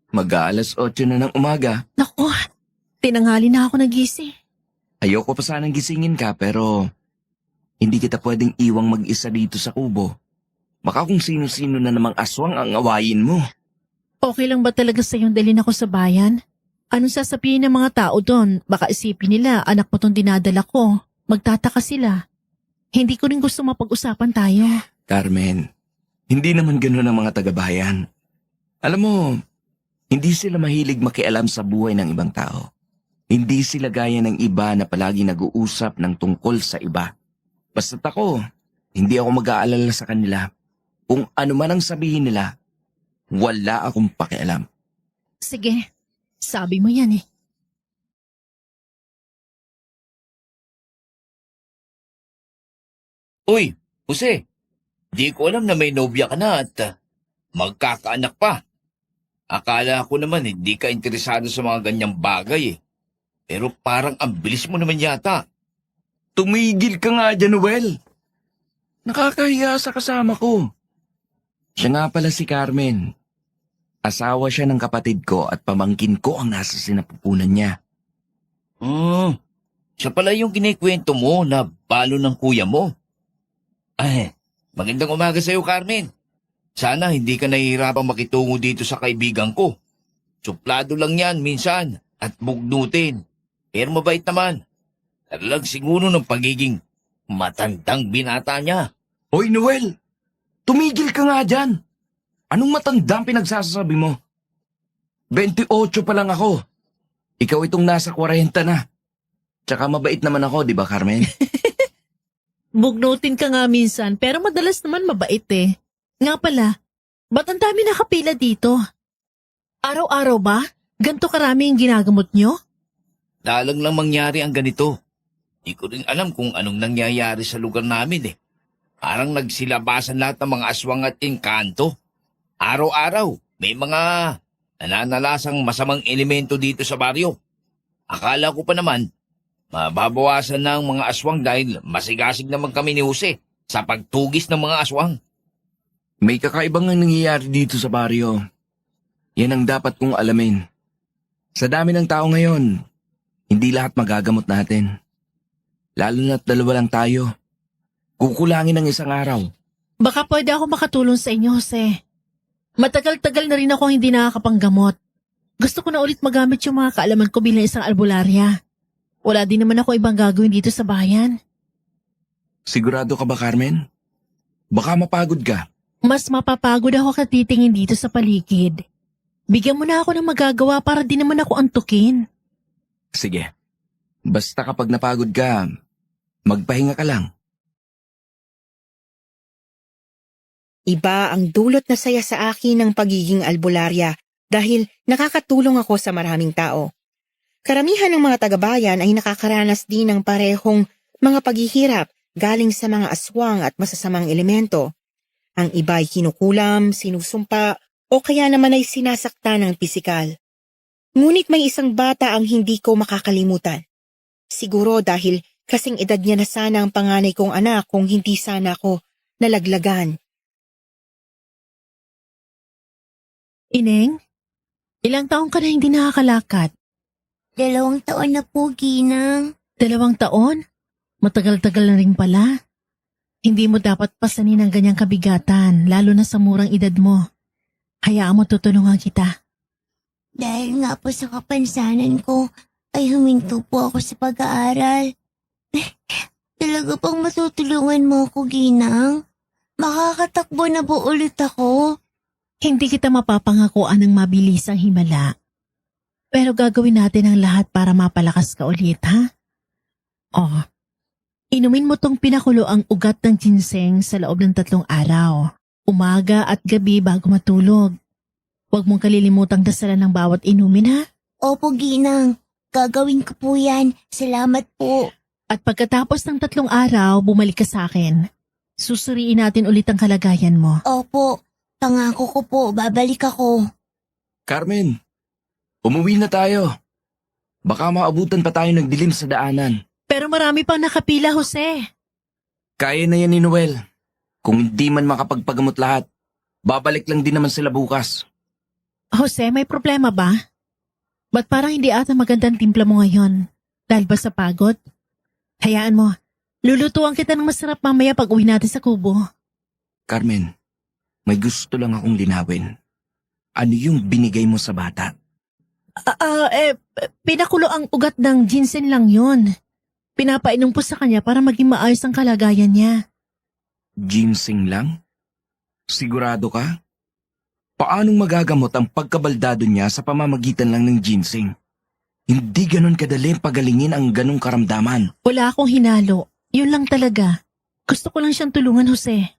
Mag-aalas 8 na ng umaga. Naku, tinanghali na ako nagising. Ayoko pa sanang gisingin ka pero hindi kita pwedeng iwang mag-isa dito sa kubo. Baka kung sino-sino na namang aswang ang awayin mo. Okay lang ba talaga sa'yong dalhin ako sa bayan? Anong sasabihin ng mga tao doon? Baka isipin nila, anak mo tong dinadala ko. Magtataka sila. Hindi ko rin gusto mapag-usapan tayo. Carmen, hindi naman gano'n ang mga taga-bayan. Alam mo, hindi sila mahilig makialam sa buhay ng ibang tao. Hindi sila gaya ng iba na palagi nag-uusap ng tungkol sa iba. Basta't ako, hindi ako mag-aalala sa kanila. Kung ano man ang sabihin nila, wala akong pakialam. Sige, sabi mo yan eh. Uy, Jose, di ko alam na may nobya ka na at magkakaanak pa. Akala ko naman hindi ka interesado sa mga ganyang bagay eh. Pero parang ang bilis mo naman yata. Tumigil ka nga dyan, Noel. Nakakahiya sa kasama ko. Siya nga pala si Carmen. Asawa siya ng kapatid ko at pamangkin ko ang nasa sinapupunan niya. Siya pala yung kinikwento mo na balo ng kuya mo. Ay, magandang umaga sa'yo, Carmen. Sana hindi ka nahihirapang makitungo dito sa kaibigan ko. Suplado lang yan minsan at bugnutin. Pero mabait naman. Talagang siguro ng pagiging matandang binata niya. Hoy, Noel! Tumigil ka nga dyan! Anong matandang pinagsasabi mo? 28 pa lang ako. Ikaw itong nasa 40 na. Tsaka mabait naman ako, di ba, Carmen? Bugnutin ka nga minsan, pero madalas naman mabait eh. Nga pala, ba't ang dami nakapila dito? Araw-araw ba? Ganto karami yung ginagamot nyo? Dalang lang mangyari ang ganito. Di ko rin alam kung anong nangyayari sa lugar namin eh. Parang nagsilabasan lahat ng mga aswang at engkanto. Araw-araw, may mga nananalasang masamang elemento dito sa baryo. Akala ko pa naman, mababawasan na ang mga aswang dahil masigasig naman kami ni Jose sa pagtugis ng mga aswang. May kakaibang nangyayari dito sa baryo. Yan ang dapat kong alamin. Sa dami ng tao ngayon, hindi lahat magagamot natin. Lalo na't 2 lang tayo. Kukulangin ng isang araw. Baka pwede ako makatulong sa inyo, Jose. Matagal-tagal na rin ako hindi nakakapanggamot. Gusto ko na ulit magamit yung mga kaalaman ko bilang isang albularya. Wala din naman ako ibang gagawin dito sa bayan. Sigurado ka ba, Carmen? Baka mapagod ka. Mas mapapagod ako katitingin dito sa paligid. Bigyan mo na ako ng magagawa para di naman ako antukin. Sige. Basta kapag napagod ka, magpahinga ka lang. Iba ang dulot na saya sa akin ng pagiging albularya dahil nakakatulong ako sa maraming tao. Karamihan ng mga taga-bayan ay nakakaranas din ng parehong mga paghihirap galing sa mga aswang at masasamang elemento. Ang iba ay kinukulam, sinusumpa o kaya naman ay sinasaktan ng pisikal. Ngunit may isang bata ang hindi ko makakalimutan. Siguro dahil kasing edad niya na sana ang panganay kong anak kung hindi sana ako nalaglagan. Ineng, ilang taong ka na hindi nakakalakad? 2 taon na po, Ginang. 2 taon? Matagal-tagal na rin pala. Hindi mo dapat pasanin ng ganyang kabigatan, lalo na sa murang edad mo. Hayaan mo tutulungan kita. Dahil nga po sa kapansanan ko, ay huminto po ako sa pag-aaral. Talaga pang matutulungan mo ako, Ginang? Makakatakbo na po ulit ako. Hindi kita mapapangakuan ng mabilisang himala. Pero gagawin natin ang lahat para mapalakas ka ulit, ha? Oh, inumin mo tong pinakulo ang ugat ng ginseng sa loob ng 3 araw. Umaga at gabi bago matulog. Huwag mong kalilimutang dasalan ng bawat inumin, ha? Opo, Ginang. Gagawin ko po yan. Salamat po. At pagkatapos ng 3 araw, bumalik ka sa akin. Susuriin natin ulit ang kalagayan mo. Opo. Pangako ko po, babalik ako. Carmen, umuwi na tayo. Baka maabutan pa tayo ng dilim sa daanan. Pero marami pang nakapila, Jose. Kaya na yan ni Noel. Kung hindi man makapagpagamot lahat, babalik lang din naman sila bukas. Jose, may problema ba? Ba't parang hindi ata magandang timpla mo ngayon? Dahil ba sa pagod? Hayaan mo. Lulutuan kita ng masarap mamaya pag uwi natin sa kubo. Carmen, may gusto lang akong linawin. Ano yung binigay mo sa bata? Pinakulo ang ugat ng ginseng lang yun. Pinapainom po sa kanya para maging maayos ang kalagayan niya. Ginseng lang? Sigurado ka? Paanong magagamot ang pagkabaldado niya sa pamamagitan lang ng ginseng? Hindi ganon kadali pagalingin ang ganong karamdaman. Wala akong hinalo. Yun lang talaga. Gusto ko lang siyang tulungan, Jose.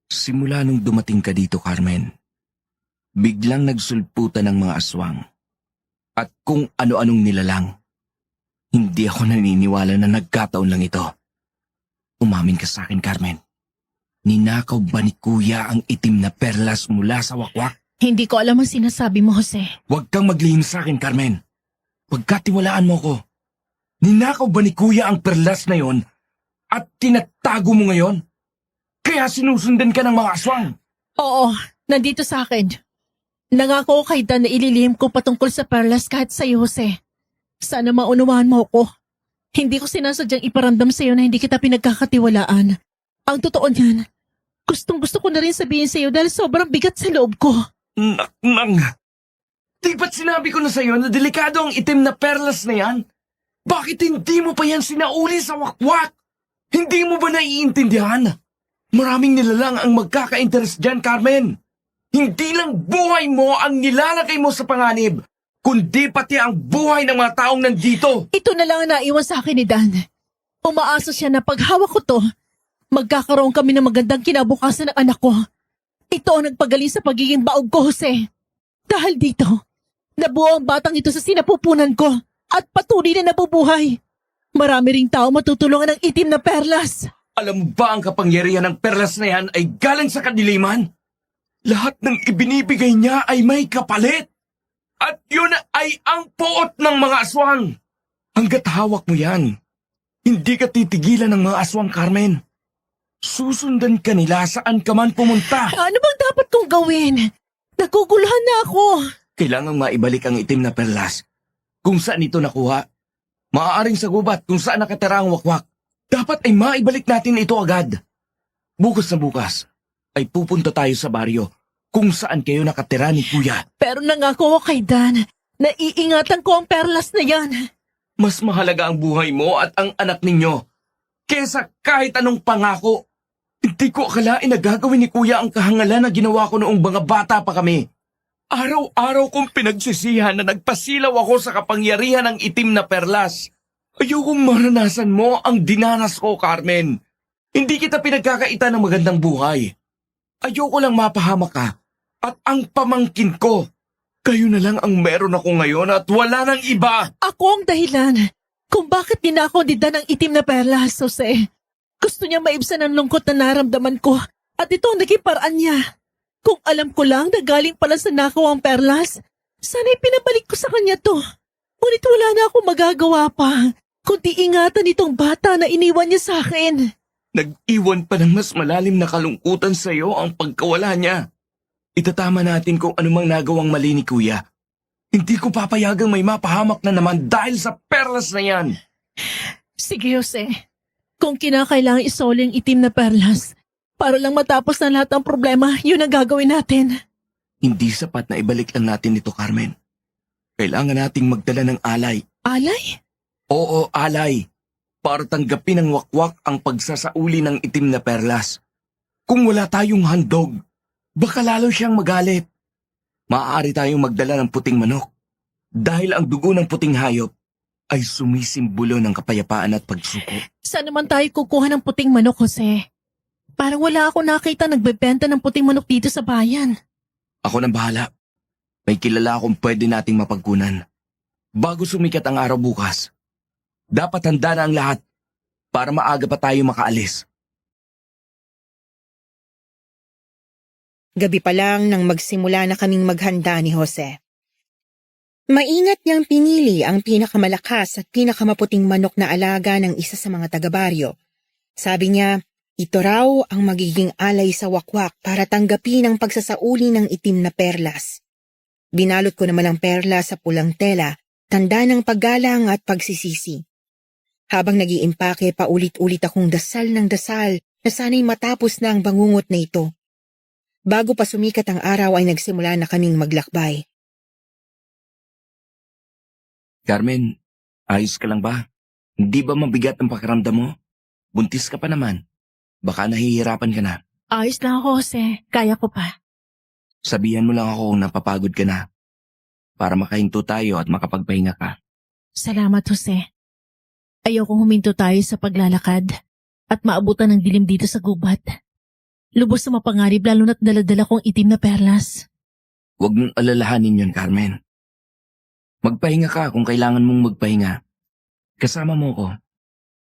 Simula nung dumating ka dito, Carmen, biglang nagsulputan ng mga aswang. At kung ano-anong nilalang. Hindi ako naniniwala na nagkataon lang ito. Umamin ka sa akin, Carmen. Ninakaw ba ni Kuya ang itim na perlas mula sa wakwak? Hindi ko alam ang sinasabi mo, Jose. Huwag kang maglihim sa akin, Carmen. Pagkatiwalaan mo ko. Ninakaw ba ni Kuya ang perlas na yon at tinatago mo ngayon? Kaya sinusundan ka ng mga aswang. Oo, nandito sa akin. Nangako ko kay Dan na ililihim ko patungkol sa perlas kahit sa'yo, Jose. Sana maunawaan mo ko. Hindi ko sinasadyang iparamdam sa'yo na hindi kita pinagkakatiwalaan. Ang totoo niyan, gustong-gusto ko na rin sabihin sa'yo dahil sobrang bigat sa loob ko. Nang! Di ba't sinabi ko na sa'yo na delikado ang itim na perlas na yan? Bakit hindi mo pa yan sinauli sa wakwak? Hindi mo ba naiintindihan? Maraming nilalang ang magkaka-interest dyan, Carmen. Hindi lang buhay mo ang nilalagay mo sa panganib, kundi pati ang buhay ng mga taong nandito. Ito na lang ang naiwan sa akin ni Dan. Umaasa siya na pag hawak ko to, magkakaroon kami ng magandang kinabukasan ng anak ko. Ito ang nagpagaling sa pagiging baog ko, Jose. Dahil dito, nabuo ang batang ito sa sinapupunan ko at patuloy na nabubuhay. Marami ring tao matutulungan ng itim na perlas. Alam mo ba ang kapangyarihan ng perlas na yan ay galing sa kadiliman? Lahat ng ibinibigay niya ay may kapalit. At yun ay ang puot ng mga aswang. Hanggat hawak mo yan, hindi ka titigilan ng mga aswang, Carmen. Susundan ka nila saan ka man pumunta. Ano bang dapat kong gawin? Naguguluhan na ako. Kailangang maibalik ang itim na perlas. Kung saan ito nakuha, maaaring sa gubat kung saan nakatira ang wakwak. Dapat ay maibalik natin ito agad. Bukas na bukas ay pupunta tayo sa baryo kung saan kayo nakatira ni Kuya. Pero nangako ko kay Dan na iingatan ko ang perlas na yan. Mas mahalaga ang buhay mo at ang anak ninyo kesa kahit anong pangako. Hindi ko akalain na gagawin ni Kuya ang kahangalan na ginawa ko noong mga bata pa kami. Araw-araw kong pinagsisihan na nagpasilaw ako sa kapangyarihan ng itim na perlas. Ayokong maranasan mo ang dinanas ko, Carmen. Hindi kita pinagkakaita ng magandang buhay. Ayoko lang mapahamak ka at ang pamangkin ko. Kayo na lang ang meron ako ngayon at wala nang iba. Ako ang dahilan kung bakit ninakaw ni Dan ang itim na perlas, Jose. Gusto niya maibsan ang lungkot na naramdaman ko at ito ang naging paraan niya. Kung alam ko lang na galing pala sa nakaw ang perlas, sana'y pinabalik ko sa kanya to. Ngunit wala na akong magagawa pa, kundi ingatan itong bata na iniwan niya sa akin. Nag-iwan pa ng mas malalim na kalungkutan sa iyo ang pagkawala niya. Itatama natin kung anumang nagawang mali ni Kuya. Hindi ko papayagang may mapahamak na naman dahil sa perlas na yan. Sige, Jose. Kung kinakailangan isoli ang itim na perlas, para lang matapos na lahat ng problema, yun ang gagawin natin. Hindi sapat na ibalik lang natin ito, Carmen. Kailangan nating magdala ng alay. Alay? Oo, alay. Para tanggapin ng wakwak ang pagsasauli ng itim na perlas. Kung wala tayong handog, baka lalo siyang magalit. Maaari tayong magdala ng puting manok. Dahil ang dugo ng puting hayop ay sumisimbolo ng kapayapaan at pagsuko. Saan naman tayo kukuha ng puting manok, Jose? Parang wala ako nakita nagbebenta ng puting manok dito sa bayan. Ako nang bahala. May kilala akong pwede nating mapagkunan. Bago sumikat ang araw bukas, dapat handa na ang lahat para maaga pa tayo makaalis. Gabi pa lang nang magsimula na kaming maghanda ni Jose. Maingat niyang pinili ang pinakamalakas at pinakamaputing manok na alaga ng isa sa mga taga-baryo. Sabi niya, ito raw ang magiging alay sa wakwak para tanggapin ang pagsasauli ng itim na perlas. Binalot ko naman ang perlas sa pulang tela, tanda ng paggalang at pagsisisi. Habang nag-iimpake, paulit-ulit akong dasal ng dasal na sana'y matapos na ang bangungot na ito. Bago pa sumikat ang araw ay nagsimula na kaming maglakbay. Carmen, ayos ka lang ba? Hindi ba mabigat ang pakiramdam mo? Buntis ka pa naman. Baka nahihirapan ka na. Ayos lang ako, Jose. Kaya ko pa. Sabihan mo lang ako kung napapagod ka na. Para makahinto tayo at makapagpahinga ka. Salamat, Jose. Ayokong huminto tayo sa paglalakad at maabutan ng dilim dito sa gubat. Lubos sa mapangarib lalo na't daladala kong itim na perlas. Huwag mong alalahanin yun, Carmen. Magpahinga ka kung kailangan mong magpahinga. Kasama mo ko.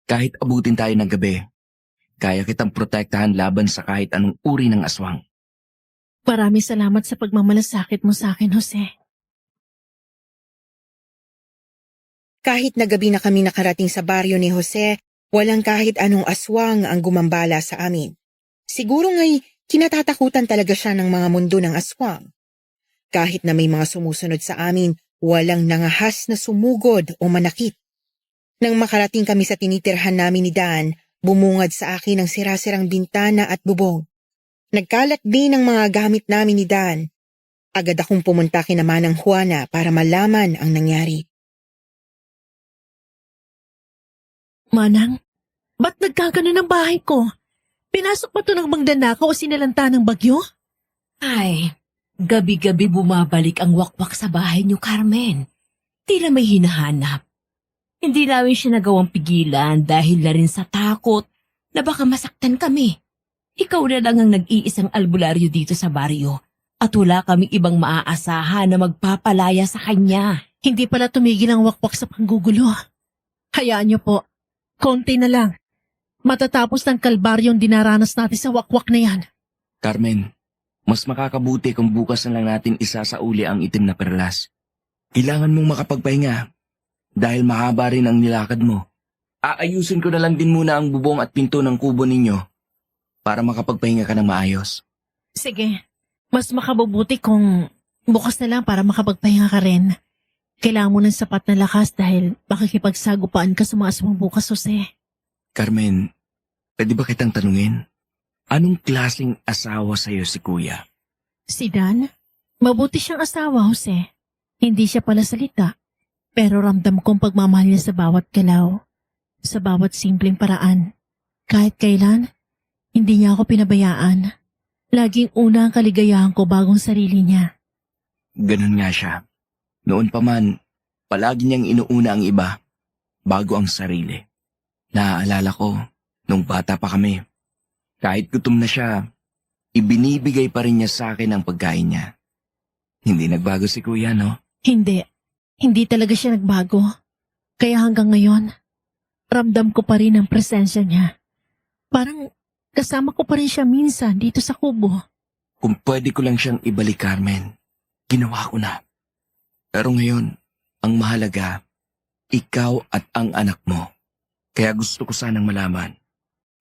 Kahit abutin tayo ng gabi, kaya kitang protektahan laban sa kahit anong uri ng aswang. Maraming salamat sa pagmamalasakit mo sa akin, Jose. Kahit na gabi na kami nakarating sa baryo ni Jose, walang kahit anong aswang ang gumambala sa amin. Siguro nga'y kinatatakutan talaga siya ng mga mundo ng aswang. Kahit na may mga sumusunod sa amin, walang nangahas na sumugod o manakit. Nang makarating kami sa tinitirhan namin ni Dan, bumungad sa akin ang sirasirang bintana at bubong. Nagkalat din ang mga gamit namin ni Dan. Agad akong pumunta kina Manang Juana para malaman ang nangyari. Manang, ba't nagkagano ng bahay ko? Pinasok ba ito ng magdanakaw o sinalanta ng bagyo? Ay, gabi-gabi bumabalik ang wakwak sa bahay niyo, Carmen. Tila may hinahanap. Hindi namin siya nagawang pigilan dahil na rin sa takot na baka masaktan kami. Ikaw na lang ang nag-iisang albularyo dito sa baryo at wala kaming ibang maaasahan na magpapalaya sa kanya. Hindi pala tumigil ang wakwak sa panggugulo. Hayaan niyo po, konti na lang. Matatapos ng kalbaryong dinaranas natin sa wakwak na yan. Carmen, mas makakabuti kung bukas na lang natin isa sa uli ang itim na perlas. Kailangan mong makapagpahinga dahil mahaba rin ang nilakad mo. Aayusin ko na lang din muna ang bubong at pinto ng kubo ninyo para makapagpahinga ka ng maayos. Sige, mas makabubuti kung bukas na lang para makapagpahinga ka rin. Kailangan mo ng sapat na lakas dahil makikipagsagupaan ka sa mga aswang bukas, Jose. Carmen, pwede ba kitang tanungin? Anong klaseng asawa sa'yo si Kuya? Si Dan, mabuti siyang asawa, Jose. Hindi siya pala salita, pero ramdam kong pagmamahal niya sa bawat galaw, sa bawat simpleng paraan. Kahit kailan, hindi niya ako pinabayaan. Laging una ang kaligayahan ko bagong sarili niya. Ganun nga siya. Noon pa man, palagi niyang inuuna ang iba bago ang sarili. Naaalala ko, nung bata pa kami, kahit gutom na siya, ibinibigay pa rin niya sa akin ang pagkain niya. Hindi nagbago si Kuya, no? Hindi. Hindi talaga siya nagbago. Kaya hanggang ngayon, ramdam ko pa rin ang presensya niya. Parang kasama ko pa rin siya minsan dito sa kubo. Kung pwede ko lang siyang ibalik, Carmen, ginawa ko na. Pero ngayon, ang mahalaga, ikaw at ang anak mo. Kaya gusto ko sanang malaman,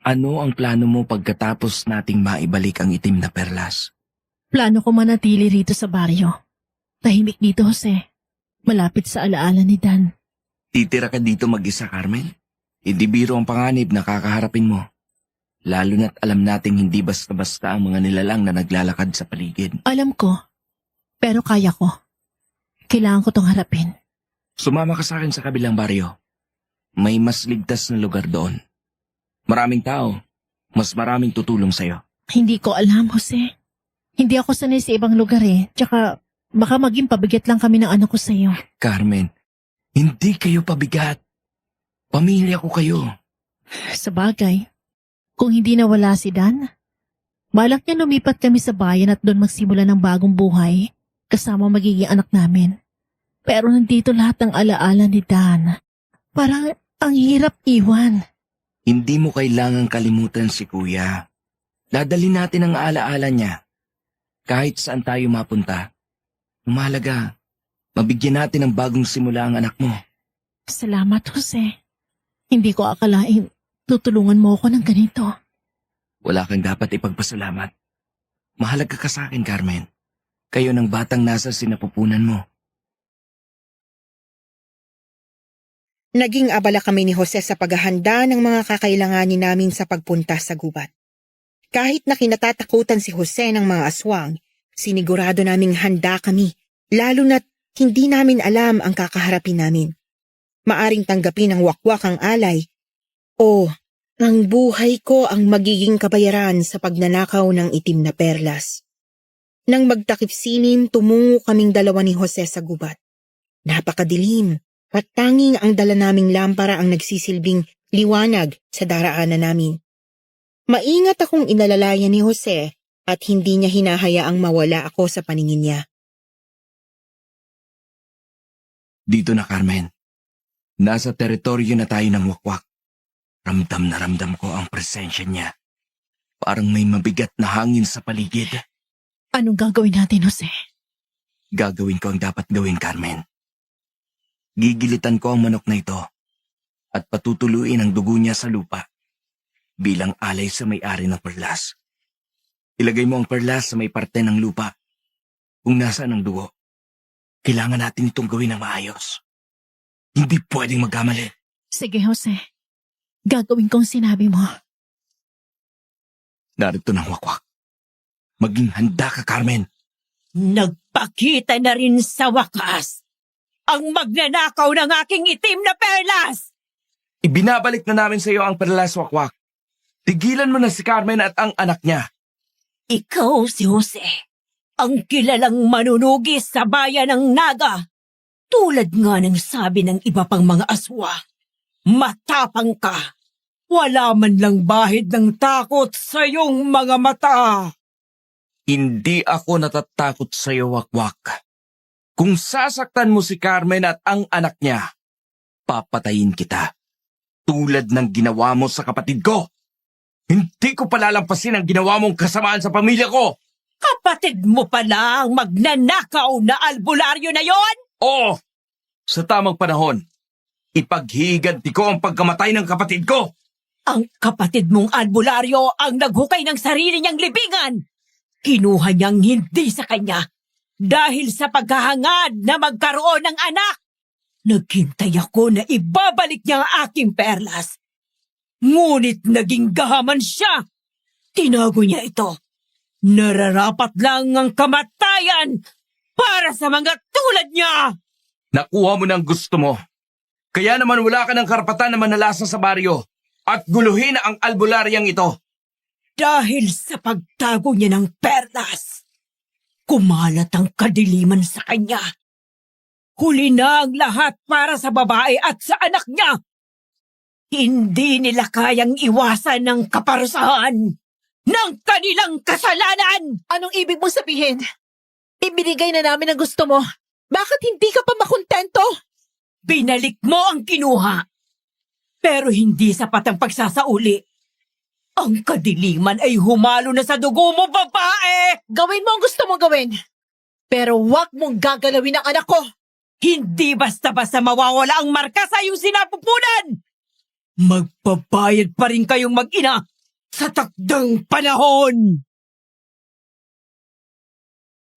ano ang plano mo pagkatapos nating maibalik ang itim na perlas? Plano ko manatili rito sa baryo. Tahimik dito, Jose. Malapit sa alaala ni Dan. Titira ka dito mag-isa, Carmen? Hindi biro ang panganib na kakaharapin mo. Lalo na't alam nating hindi basta-basta ang mga nilalang na naglalakad sa paligid. Alam ko, pero kaya ko. Kailangan ko tong harapin. Sumama ka sa akin sa kabilang baryo. May mas ligtas na lugar doon. Maraming tao, mas maraming tutulong sa'yo. Hindi ko alam, Jose. Hindi ako sanay sa ibang lugar eh. Tsaka baka maging pabigat lang kami ng anak ko sa iyo. Carmen, hindi kayo pabigat. Pamilya ko kayo. Sa bagay, kung hindi nawala si Dan, balak niya lumipat kami sa bayan at doon magsimula ng bagong buhay kasama magiging anak namin. Pero nandito lahat ng alaala ni Dan. Parang ang hirap iwan. Hindi mo kailangang kalimutan si Kuya. Dadalhin natin ang alaala niya. Kahit saan tayo mapunta. Umalaga, mabigyan natin ng bagong simula ang anak mo. Salamat, Jose. Hindi ko akalain tutulungan mo ako ng ganito. Wala kang dapat ipagpasalamat. Mahalaga ka sa akin, Carmen. Kayo ng batang nasa sinapupunan mo. Naging abala kami ni Jose sa paghahanda ng mga kakailanganin namin sa pagpunta sa gubat. Kahit na kinatatakutan si Jose ng mga aswang, sinigurado naming handa kami, lalo na't hindi namin alam ang kakaharapin namin. Maaring tanggapin ng wakwak ang alay, o ang buhay ko ang magiging kabayaran sa pagnanakaw ng itim na perlas. Nang magtakip sining, tumungo kaming dalawa ni Jose sa gubat. Napakadilim at tanging ang dala naming lampara ang nagsisilbing liwanag sa daraanan namin. Maingat akong inalalayan ni Jose at hindi niya hinahayaang mawala ako sa paningin niya. Dito na, Carmen. Nasa teritoryo na tayo ng wakwak. Ramdam na ramdam ko ang presensya niya. Parang may mabigat na hangin sa paligid. Anong gagawin natin, Jose? Gagawin ko ang dapat gawin, Carmen. Gigilitan ko ang manok na ito at patutuluin ang dugo niya sa lupa bilang alay sa may-ari ng perlas. Ilagay mo ang perlas sa may parte ng lupa. Kung nasaan ang dugo, kailangan natin itong gawin ng maayos. Hindi pwedeng magkamali. Sige, Jose. Gagawin kong sinabi mo. Narito ng wakwak. Maging handa ka, Carmen. Nagpakita na rin sa wakas ang magnanakaw ng aking itim na perlas! Ibinabalik na namin sa iyo ang perlas, wakwak. Tigilan mo na si Carmen at ang anak niya. Ikaw si Jose, ang kilalang manunugis sa bayan ng Naga. Tulad nga ng sabi ng iba pang mga aswa, matapang ka. Wala man lang bahid ng takot sa iyong mga mata. Hindi ako natatakot sa iyo, wakwak. Kung sasaktan mo si Carmen at ang anak niya, papatayin kita. Tulad ng ginawa mo sa kapatid ko. Hindi ko palalampasin ang ginawa mong kasamaan sa pamilya ko. Kapatid mo pala ang magnanakaw na albularyo na yon? Oo, sa tamang panahon, ipaghihiganti ko ang pagkamatay ng kapatid ko. Ang kapatid mong albularyo ang naghukay ng sarili niyang libingan. Kinuha niyang hindi sa kanya dahil sa paghahangad na magkaroon ng anak. Naghintay ako na ibabalik niya ang aking perlas. Ngunit naging gahaman siya. Tinago niya ito. Nararapat lang ang kamatayan para sa mga tulad niya. Nakuha mo ng gusto mo. Kaya naman wala ka ng karapatan na manalasa sa baryo at guluhin ang albularyang ito. Dahil sa pagtago niya ng perlas, kumalat ang kadiliman sa kanya. Huli na ang lahat para sa babae at sa anak niya. Hindi nila kayang iwasan ng kaparusahan ng kanilang kasalanan. Anong ibig mong sabihin? Ibinigay na namin ang gusto mo. Bakit hindi ka pa makontento? Binalik mo ang kinuha. Pero hindi sapat ang pagsasauli. Ang kadiliman ay humalo na sa dugo mo, babae! Gawin mo ang gusto mong gawin. Pero huwag mong gagalawin ang anak ko. Hindi basta-basta mawawala ang marka sa iyong sinapupunan! Magbabayad pa rin kayong mag-ina sa takdang panahon!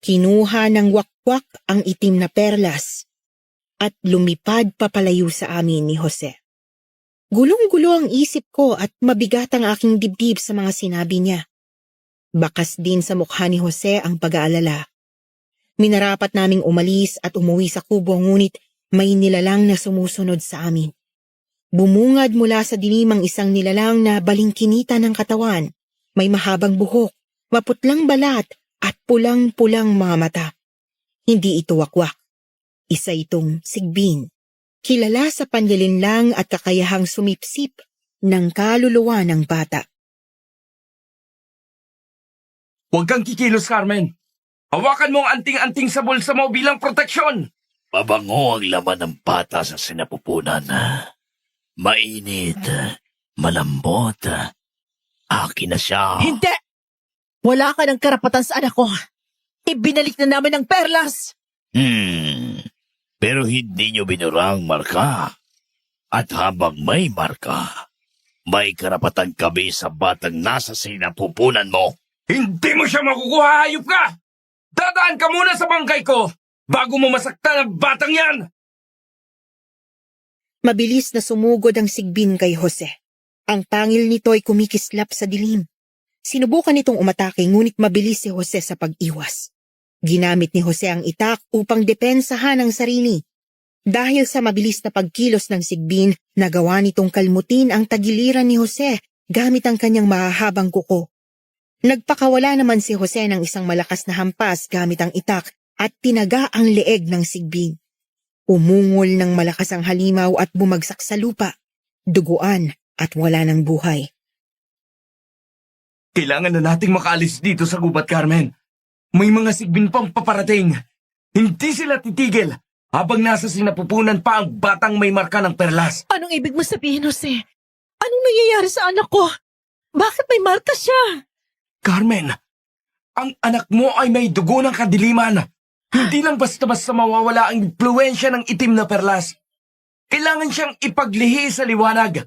Kinuha ng wakwak ang itim na perlas at lumipad papalayo sa amin ni Jose. Gulong-gulo ang isip ko at mabigat ang aking dibdib sa mga sinabi niya. Bakas din sa mukha ni Jose ang pag-aalala. Minarapat naming umalis at umuwi sa kubo ngunit may nilalang na sumusunod sa amin. Bumungad mula sa dilim ang isang nilalang na balingkinita ng katawan. May mahabang buhok, maputlang balat at pulang-pulang mga mata. Hindi ito wakwak. Isa itong sigbin. Kilala sa panlilinlang at kakayahang sumipsip ng kaluluwa ng bata. Huwag kang kikilos, Carmen. Hawakan mo ang anting-anting sa bulsa mo bilang proteksyon. Mabango ang laman ng bata sa sinapupunan. Mainit, malambot. Akin na siya. Hindi! Wala ka ng karapatan sa anak ko. Ibinalik na namin ang perlas. Pero hindi nyo binura ang marka. At habang may marka, may karapatan kami sa batang nasa sinapupunan mo. Hindi mo siya makukuha, hayop ka! Dadaan ka muna sa bangkay ko bago mo masaktan ang batang yan! Mabilis na sumugod ang sigbin kay Jose. Ang pangil nito ay kumikislap sa dilim. Sinubukan nitong umatake ngunit mabilis si Jose sa pag-iwas. Ginamit ni Jose ang itak upang depensahan ang sarili. Dahil sa mabilis na pagkilos ng sigbin, nagawa nitong kalmutin ang tagiliran ni Jose gamit ang kanyang mahahabang kuko. Nagpakawala naman si Jose ng isang malakas na hampas gamit ang itak at tinaga ang leeg ng sigbin. Umungol ng malakas ang halimaw at bumagsak sa lupa, duguan at wala ng buhay. Kailangan na nating makaalis dito sa gubat, Carmen. May mga sigbin pang paparating. Hindi sila titigil habang nasa sinapupunan pa ang batang may marka ng perlas. Anong ibig mo sabihin, Jose? Anong nangyayari sa anak ko? Bakit may marka siya? Carmen, ang anak mo ay may dugo ng kadiliman. Hindi lang basta-basta mawawala ang impluensya ng itim na perlas. Kailangan siyang ipaglihi sa liwanag.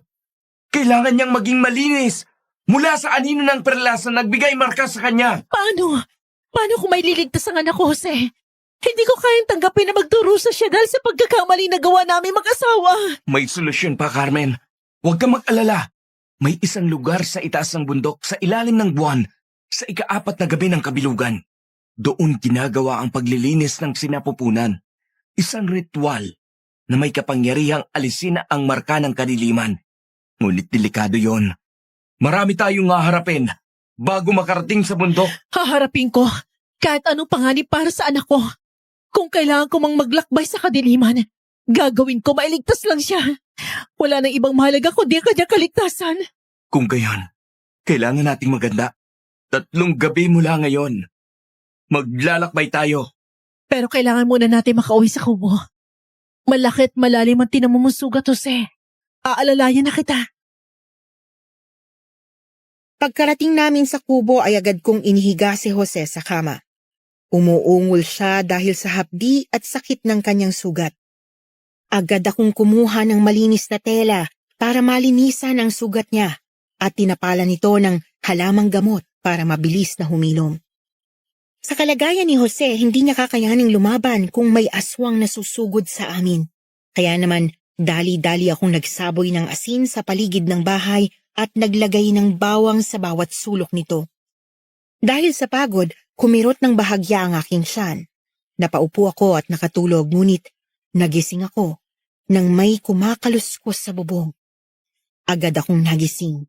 Kailangan niyang maging malinis mula sa anino ng perlas na nagbigay marka sa kanya. Paano? Paano kung may liligtas ang anak ko, Jose? Hindi ko kayang tanggapin na magdurusa siya dahil sa pagkakamali na gawa namin mag-asawa. May solusyon pa, Carmen. Huwag kang mag-alala. May isang lugar sa itaas ng bundok sa ilalim ng buwan sa ika-4 na gabi ng kabilugan. Doon ginagawa ang paglilinis ng sinapupunan. Isang ritual na may kapangyarihang alisin ang marka ng kadiliman. Ngunit delikado yon. Marami tayong haharapin bago makarating sa bundok. Haharapin ko kahit anong panganib para sa anak ko. Kung kailangan ko mang maglakbay sa kadiliman, gagawin ko, mailigtas lang siya. Wala nang ibang mahalaga kundi ang kanyang kaligtasan. Kung gayon, kailangan nating maganda. 3 gabi mula ngayon. Maglalakbay tayo. Pero kailangan muna natin makauwi sa kubo. Malaki at malalim ang tinamumong sugat, Jose. Aalalayan na kita. Pagkarating namin sa kubo ay agad kong inihiga si Jose sa kama. Umuungol siya dahil sa hapdi at sakit ng kanyang sugat. Agad akong kumuha ng malinis na tela para malinisan ang sugat niya at tinapalan nito ng halamang gamot para mabilis na humilom. Sa kalagayan ni Jose, hindi niya kakayaning lumaban kung may aswang na susugod sa amin. Kaya naman, dali-dali akong nagsaboy ng asin sa paligid ng bahay at naglagay ng bawang sa bawat sulok nito. Dahil sa pagod, kumirot ng bahagya ang aking tiyan. Napaupo ako at nakatulog ngunit nagising ako nang may kumakaluskos sa bubong. Agad akong nagising.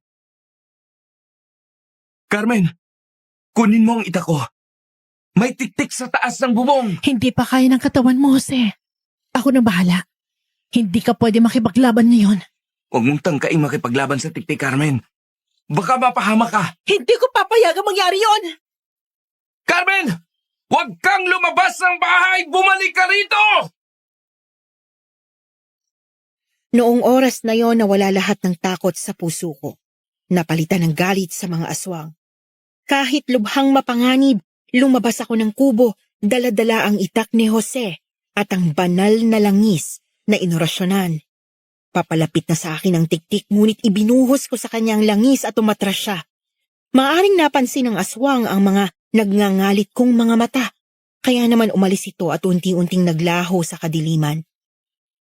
Carmen, kunin mo ang itak ko. May tiktik sa taas ng bubong. Hindi pa kaya ng katawan mo, Jose. Ako na bahala. Hindi ka pwede makipaglaban ngayon. Huwag mong tangkaing makipaglaban sa tiktik, Carmen. Baka mapahama ka. Hindi ko papayagang mangyari yon. Carmen! Huwag kang lumabas ng bahay! Bumalik ka rito! Noong oras na yon nawala lahat ng takot sa puso ko. Napalitan ng galit sa mga aswang. Kahit lubhang mapanganib, lumabas ako ng kubo, dala-dala ang itak ni Jose at ang banal na langis na inorasyonan. Papalapit na sa akin ang tiktik ngunit ibinuhos ko sa kanyang langis at umatras siya. Maaring napansin ng aswang ang mga nagngangalit kong mga mata, kaya naman umalis ito at unti-unting naglaho sa kadiliman.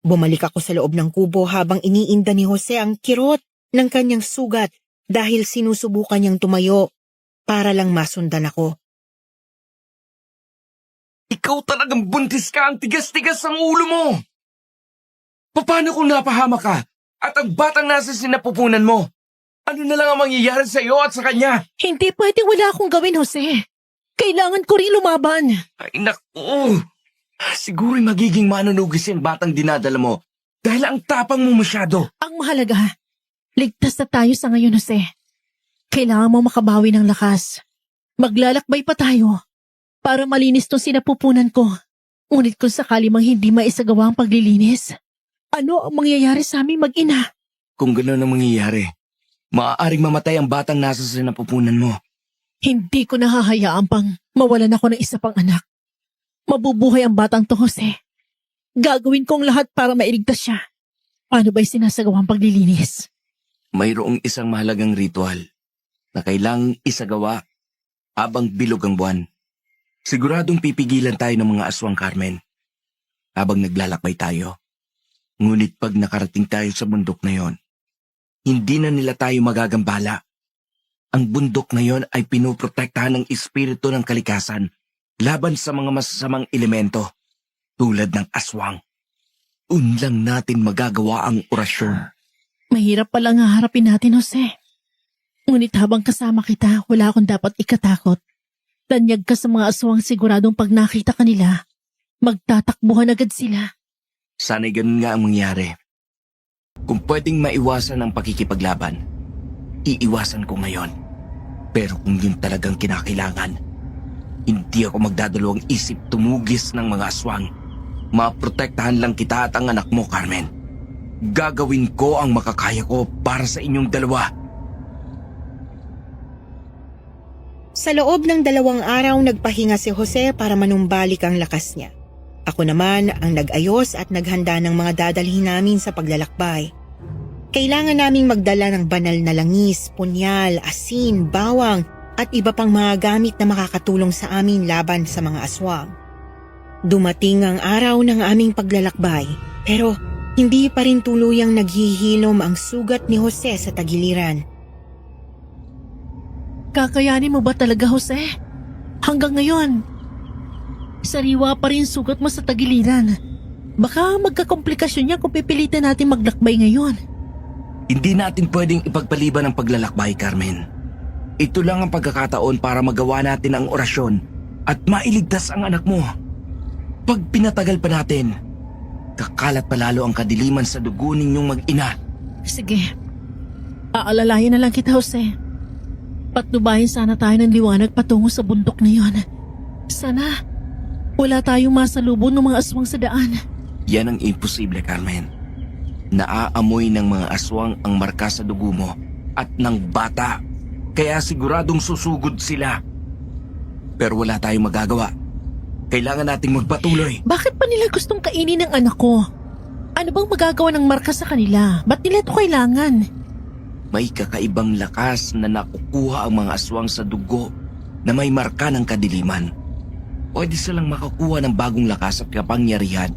Bumalik ako sa loob ng kubo habang iniinda ni Jose ang kirot ng kanyang sugat dahil sinusubukan niyang tumayo para lang masundan ako. Ikaw talagang buntis ka, ang tigas-tigas ang ulo mo! Paano kung napahama ka at ang batang nasa sinapupunan mo? Ano na lang ang mangyayari sa iyo at sa kanya? Hindi pwede wala akong gawin, Jose. Kailangan ko rin lumaban. Ay naku! Siguro'y magiging manunugis yung batang dinadala mo dahil ang tapang mo masyado. Ang mahalaga, ligtas na tayo sa ngayon, Jose. Kailangan mo makabawi ng lakas. Maglalakbay pa tayo para malinis tong sinapupunan ko. Ngunit kung sakali mang hindi maisagawa ang paglilinis, ano ang mangyayari sa aming mag-ina? Kung gano'n ang mangyayari, maaaring mamatay ang batang nasa sinapupunan mo. Hindi ko nahahayaan pang mawalan ako ng isa pang anak. Mabubuhay ang batang to, Jose. Gagawin kong lahat para mailigtas siya. Paano ba'y sinasagawa ang paglilinis? Mayroong isang mahalagang ritual na kailangang isagawa habang bilog ang buwan. Siguradong pipigilan tayo ng mga aswang, Carmen, habang naglalakbay tayo. Ngunit pag nakarating tayo sa bundok na yon, hindi na nila tayo magagambala. Ang bundok na yon ay pinoprotektahan ng espiritu ng kalikasan laban sa mga masasamang elemento tulad ng aswang. Unlang natin magagawa ang orasyon. Mahirap palang haharapin natin, Jose. Ngunit habang kasama kita, wala akong dapat ikatakot. Tanyag ka sa mga aswang, siguradong pag nakita ka nila, magtatakbuhan agad sila. Sana'y ganun nga ang mangyari. Kung pwedeng maiwasan ang pakikipaglaban, iiwasan ko ngayon. Pero kung yun talagang kinakailangan, hindi ako magdadalawang isip tumugis ng mga aswang. Maprotektahan lang kita at ang anak mo, Carmen. Gagawin ko ang makakaya ko para sa inyong dalawa. Sa loob ng 2 araw nagpahinga si Jose para manumbalik ang lakas niya. Ako naman ang nag-ayos at naghanda ng mga dadalhin namin sa paglalakbay. Kailangan naming magdala ng banal na langis, punyal, asin, bawang at iba pang mga gamit na makakatulong sa amin laban sa mga aswang. Dumating ang araw ng aming paglalakbay pero hindi pa rin tuluyang naghihilom ang sugat ni Jose sa tagiliran. Kakayanin mo ba talaga, Jose? Hanggang ngayon, sariwa pa rin sugat mo sa tagiliran. Baka magkakomplikasyon niya kung pipilitan natin maglakbay ngayon. Hindi natin pwedeng ipagpaliban ang paglalakbay, Carmen. Ito lang ang pagkakataon para magawa natin ang orasyon at mailigtas ang anak mo. Pag pinatagal pa natin, kakalat pa lalo ang kadiliman sa dugo ninyong mag-ina. Sige, aalalayan na lang kita, Jose. Patnubayan sana tayo ng liwanag patungo sa bundok na yon. Sana wala tayong masalubong ng mga aswang sa daan. Yan ang imposible, Carmen. Naaamoy ng mga aswang ang marka sa dugo mo at ng bata. Kaya siguradong susugod sila. Pero wala tayong magagawa. Kailangan nating magpatuloy. Bakit pa nila gustong kainin ng anak ko? Ano bang magagawa ng marka sa kanila? Ba't nila ito kailangan? May kakaibang lakas na nakukuha ang mga aswang sa dugo na may marka ng kadiliman. Pwede silang makakuha ng bagong lakas at kapangyarihan.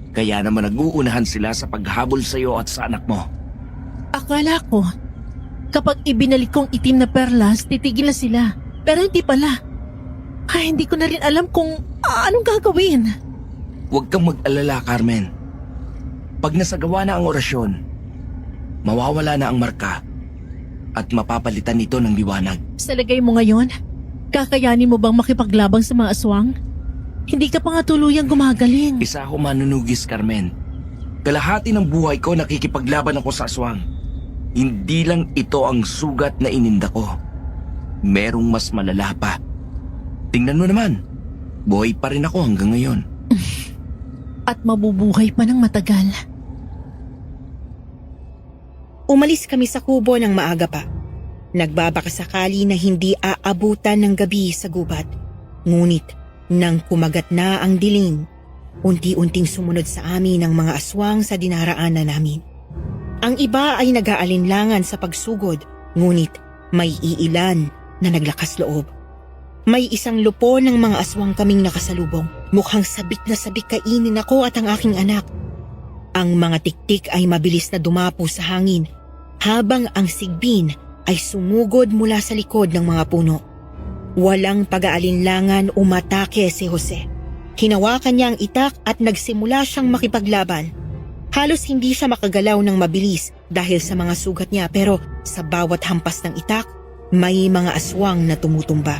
Kaya naman nag-uunahan sila sa paghabol sa iyo at sa anak mo. Akala ko, kapag ibinalik kong itim na perlas, titigil na sila. Pero hindi pala. Ay, hindi ko na rin alam kung anong gagawin. Huwag kang mag-alala, Carmen. Pag nasagawa na ang orasyon, mawawala na ang marka at mapapalitan ito ng liwanag. Sa lagay mo ngayon, kakayanin mo bang makipaglabang sa mga aswang? Hindi ka pa nga tuluyang gumagaling. Isa ako manunugis, Carmen. Kalahati ng buhay ko nakikipaglaban ako sa aswang. Hindi lang ito ang sugat na ininda ko. Merong mas malala pa. Tingnan mo naman, buhay pa rin ako hanggang ngayon. At mabubuhay pa ng matagal. Umalis kami sa kubo ng maaga pa. Nagbabakasakali na hindi aabutan ng gabi sa gubat. Ngunit nang kumagat na ang dilim, unti-unting sumunod sa amin ang mga aswang sa dinaraanan namin. Ang iba ay nag-aalinlangan sa pagsugod, ngunit may iilan na naglakas loob. May isang lupo ng mga aswang kaming nakasalubong. Mukhang sabik na sabik kainin ako at ang aking anak. Ang mga tiktik ay mabilis na dumapo sa hangin, habang ang sigbin ay sumugod mula sa likod ng mga puno. Walang pag-aalinlangan umatake si Jose. Hinawakan niya ang itak at nagsimula siyang makipaglaban. Halos hindi siya makagalaw ng mabilis dahil sa mga sugat niya, pero sa bawat hampas ng itak, may mga aswang na tumutumba.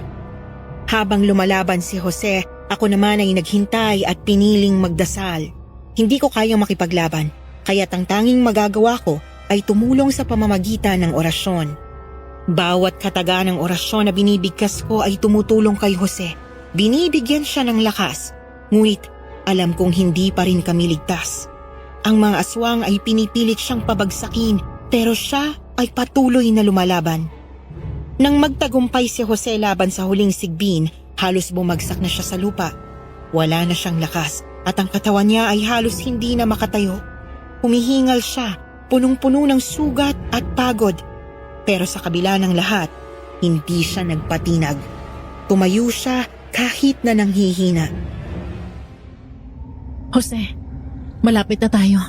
Habang lumalaban si Jose, ako naman ay naghintay at piniling magdasal. Hindi ko kayang makipaglaban, kaya't ang tanging magagawa ko ay tumulong sa pamamagitan ng orasyon. Bawat kataga ng orasyon na binibigkas ko ay tumutulong kay Jose. Binibigyan siya ng lakas, ngunit alam kong hindi pa rin kami ligtas. Ang mga aswang ay pinipilit siyang pabagsakin, pero siya ay patuloy na lumalaban. Nang magtagumpay si Jose laban sa huling sigbin, halos bumagsak na siya sa lupa. Wala na siyang lakas at ang katawan niya ay halos hindi na makatayo. Humihingal siya, punong-puno ng sugat at pagod. Pero sa kabila ng lahat, hindi siya nagpatinag. Tumayo siya kahit na nanghihina. Jose, malapit na tayo.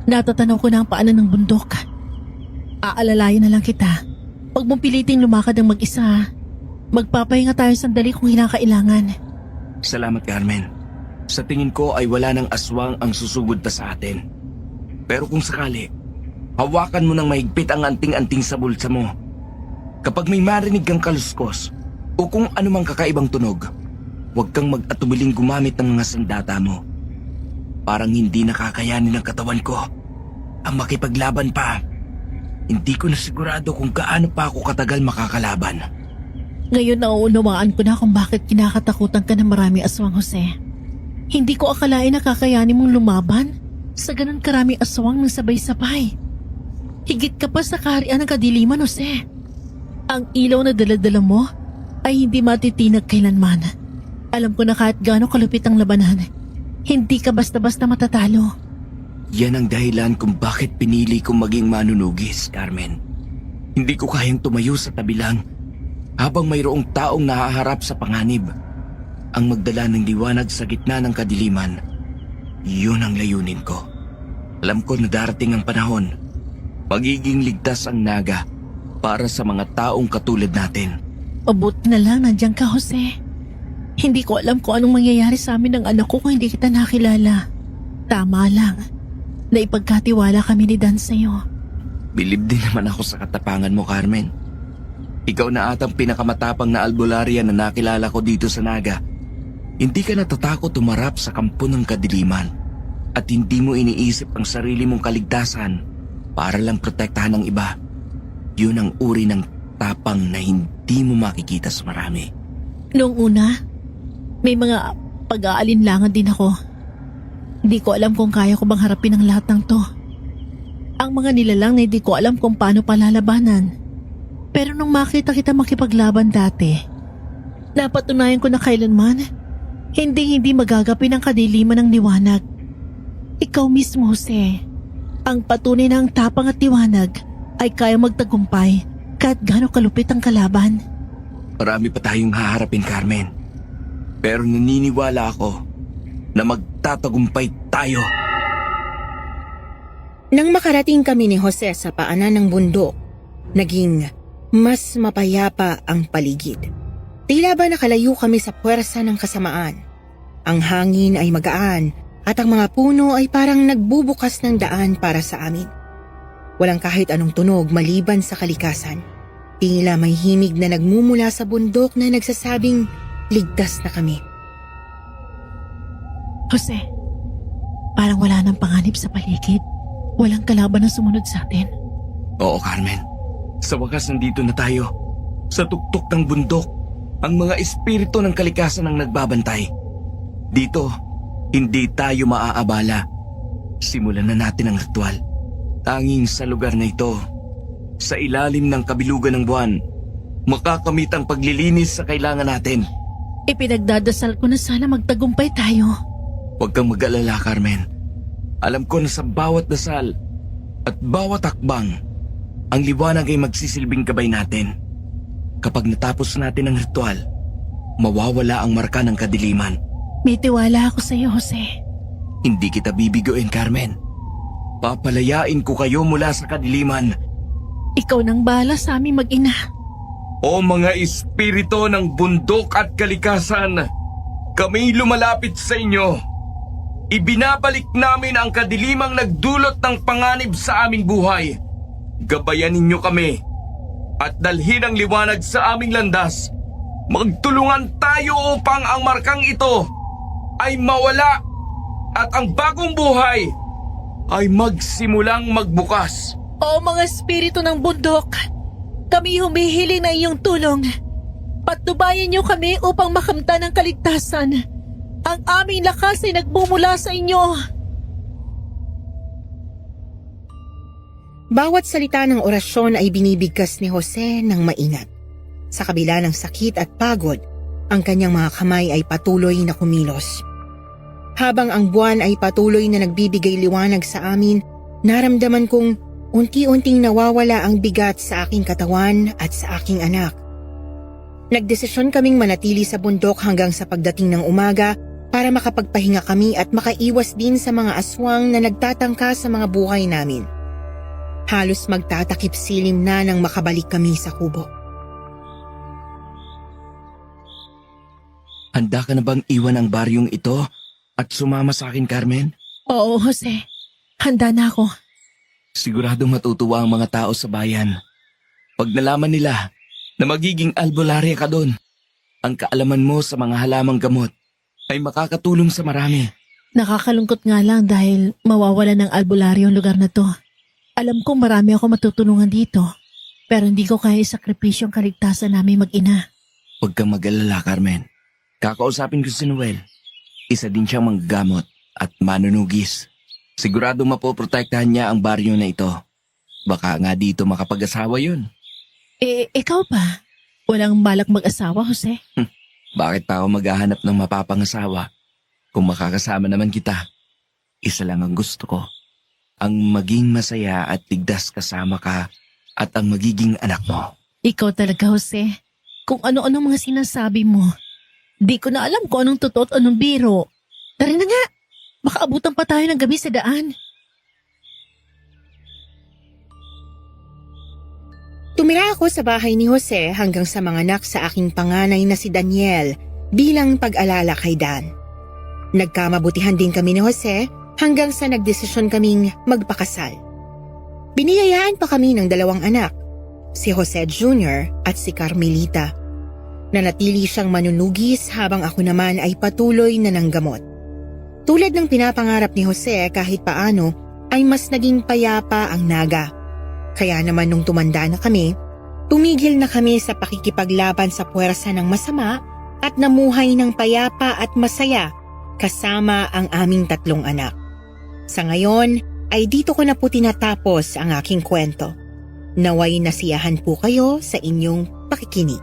Natatanaw ko na ang paanan ng bundok. Aalalayan na lang kita. Pag mong piliting lumakad ng mag-isa, magpapahinga tayo sandali kung hinakailangan. Salamat, Carmen. Sa tingin ko ay wala ng aswang ang susugod pa sa atin. Pero kung sakali, hawakan mo ng mahigpit ang anting-anting sa bulsa mo. Kapag may marinig kang kaluskos o kung anumang kakaibang tunog, huwag kang mag-atubiling gumamit ng mga sandata mo. Parang hindi nakakayanin ng katawan ko ang makipaglaban pa. Hindi ko na sigurado kung gaano pa ako katagal makakalaban. Ngayon nauunawaan ko na kung bakit kinakatakutan ka ng maraming aswang, Jose. Hindi ko akalain na kakayanin mong lumaban sa ganun karaming aswang ng sabay-sabay. Higit ka pa sa kaharian ng kadiliman, Jose. Ang ilaw na daladala mo ay hindi matitinag kailanman. Alam ko na kahit gaano kalupit ang labanan, hindi ka basta-basta matatalo. Yan ang dahilan kung bakit pinili kong maging manunugis, Carmen. Hindi ko kayang tumayo sa tabi lang habang mayroong taong nahaharap sa panganib. Ang magdala ng liwanag sa gitna ng kadiliman, yun ang layunin ko. Alam ko na darating ang panahon, magiging ligtas ang naga para sa mga taong katulad natin. Mabuti na lang nandiyan ka, Jose. Hindi ko alam kung anong mangyayari sa amin ng anak ko kung hindi kita nakilala. Tama lang na ipagkatiwala kami ni Dan sa'yo. Bilib din naman ako sa katapangan mo, Carmen. Ikaw na atang pinakamatapang na albularya na nakilala ko dito sa Naga. Hindi ka natatakot tumarap sa kampo ng kadiliman at hindi mo iniisip ang sarili mong kaligtasan para lang protektahan ng iba. Yun ang uri ng tapang na hindi mo makikita sa marami. Noong una, may mga pag-aalinlangan din ako. Hindi ko alam kung kaya ko bang harapin ang lahat ng to. Ang mga nilalang na hindi ko alam kung paano palalabanan. Pero nung makita kita makipaglaban dati, napatunayan ko na kailanman, hindi magagapi ng kadiliman ng liwanag. Ikaw mismo, Jose, ang patunay na ang tapang at liwanag ay kaya magtagumpay kahit gaano kalupit ang kalaban. Marami pa tayong haharapin, Carmen. Pero naniniwala ako na magtatagumpay tayo. Nang makarating kami ni Jose sa paanan ng bundok, naging mas mapayapa ang paligid. Tila ba nakalayo kami sa puwersa ng kasamaan. Ang hangin ay magaan at ang mga puno ay parang nagbubukas ng daan para sa amin. Walang kahit anong tunog maliban sa kalikasan. Tila may himig na nagmumula sa bundok na nagsasabing ligtas na kami. Jose, parang wala nang panganib sa paligid. Walang kalaban na sumunod sa atin. Oo, Carmen. Sa wakas nandito na tayo. Sa tuktok ng bundok, ang mga espiritu ng kalikasan ang nagbabantay. Dito, hindi tayo maaabala. Simulan na natin ang ritual. Tanging sa lugar na ito, sa ilalim ng kabilugan ng buwan, makakamit ang paglilinis sa kailangan natin. Ipinagdadasal ko na sana magtagumpay tayo. Huwag kang mag-alala, Carmen. Alam ko na sa bawat dasal at bawat hakbang, ang liwanag ay magsisilbing gabay natin. Kapag natapos natin ang ritual, mawawala ang marka ng kadiliman. May tiwala ako sa iyo, Jose. Hindi kita bibigoin, Carmen. Papalayain ko kayo mula sa kadiliman. Ikaw nang bahala sa aming mag-ina. O mga espiritu ng bundok at kalikasan, kami lumalapit sa inyo. Ibinabalik namin ang kadilimang nagdulot ng panganib sa aming buhay. Gabayan ninyo kami at dalhin ang liwanag sa aming landas. Magtulungan tayo upang ang markang ito ay mawala at ang bagong buhay ay magsimulang magbukas. O mga espiritu ng bundok, kami humihiling na iyong tulong. Patnubayan niyo kami upang makamtan ang kaligtasan. Ang aming lakas ay nagmumula sa inyo. Bawat salita ng orasyon ay binibigkas ni Jose ng maingat. Sa kabila ng sakit at pagod, ang kanyang mga kamay ay patuloy na kumilos. Habang ang buwan ay patuloy na nagbibigay liwanag sa amin, naramdaman kong unti-unting nawawala ang bigat sa aking katawan at sa aking anak. Nagdesisyon kaming manatili sa bundok hanggang sa pagdating ng umaga para makapagpahinga kami at makaiwas din sa mga aswang na nagtatangka sa mga buhay namin. Halos magtatakip silim na nang makabalik kami sa kubo. Handa ka na bang iwan ang baryong ito at sumama sa akin, Carmen? Oo, Jose. Handa na ako. Siguradong matutuwa ang mga tao sa bayan. Pag nalaman nila na magiging albularya ka doon, ang kaalaman mo sa mga halamang gamot ay makakatulong sa marami. Nakakalungkot nga lang dahil mawawala ng albularyo ang lugar na to. Alam kong marami ako matutulungan dito, pero hindi ko kaya isakripisyo ang kaligtasan namin mag-ina. Huwag kang mag-alala, Carmen. Kakausapin ko si Noel. Isa din siyang manggagamot at manunugis. Sigurado mapoprotektahan niya ang baryo na ito. Baka nga dito makapag-asawa yun. Ikaw pa? Walang balak mag-asawa, Jose? Bakit pa ako maghahanap ng mapapangasawa? Kung makakasama naman kita, isa lang ang gusto ko. Ang maging masaya at ligtas kasama ka at ang magiging anak mo. Ikaw talaga, Jose. Kung ano-ano mga sinasabi mo. Di ko na alam kung anong totoo at anong biro. Tara na nga. Baka abutan pa tayo ng gabi sa daan. Tumira ako sa bahay ni Jose hanggang sa manganak sa aking panganay na si Daniel bilang pag-alala kay Dan. Nagkamabutihan din kami ni Jose hanggang sa nagdesisyon kaming magpakasal. Biniyayaan pa kami ng 2 anak, si Jose Jr. at si Carmelita. Nanatili siyang manunugis habang ako naman ay patuloy na nanggamot. Tulad ng pinapangarap ni Jose kahit paano ay mas naging payapa ang naga. Kaya naman nung tumanda na kami, tumigil na kami sa pakikipaglaban sa puwersa ng masama at namuhay ng payapa at masaya kasama ang aming 3 anak. Sa ngayon ay dito ko na po tinatapos ang aking kwento. Naway nasiyahan po kayo sa inyong pakikinig.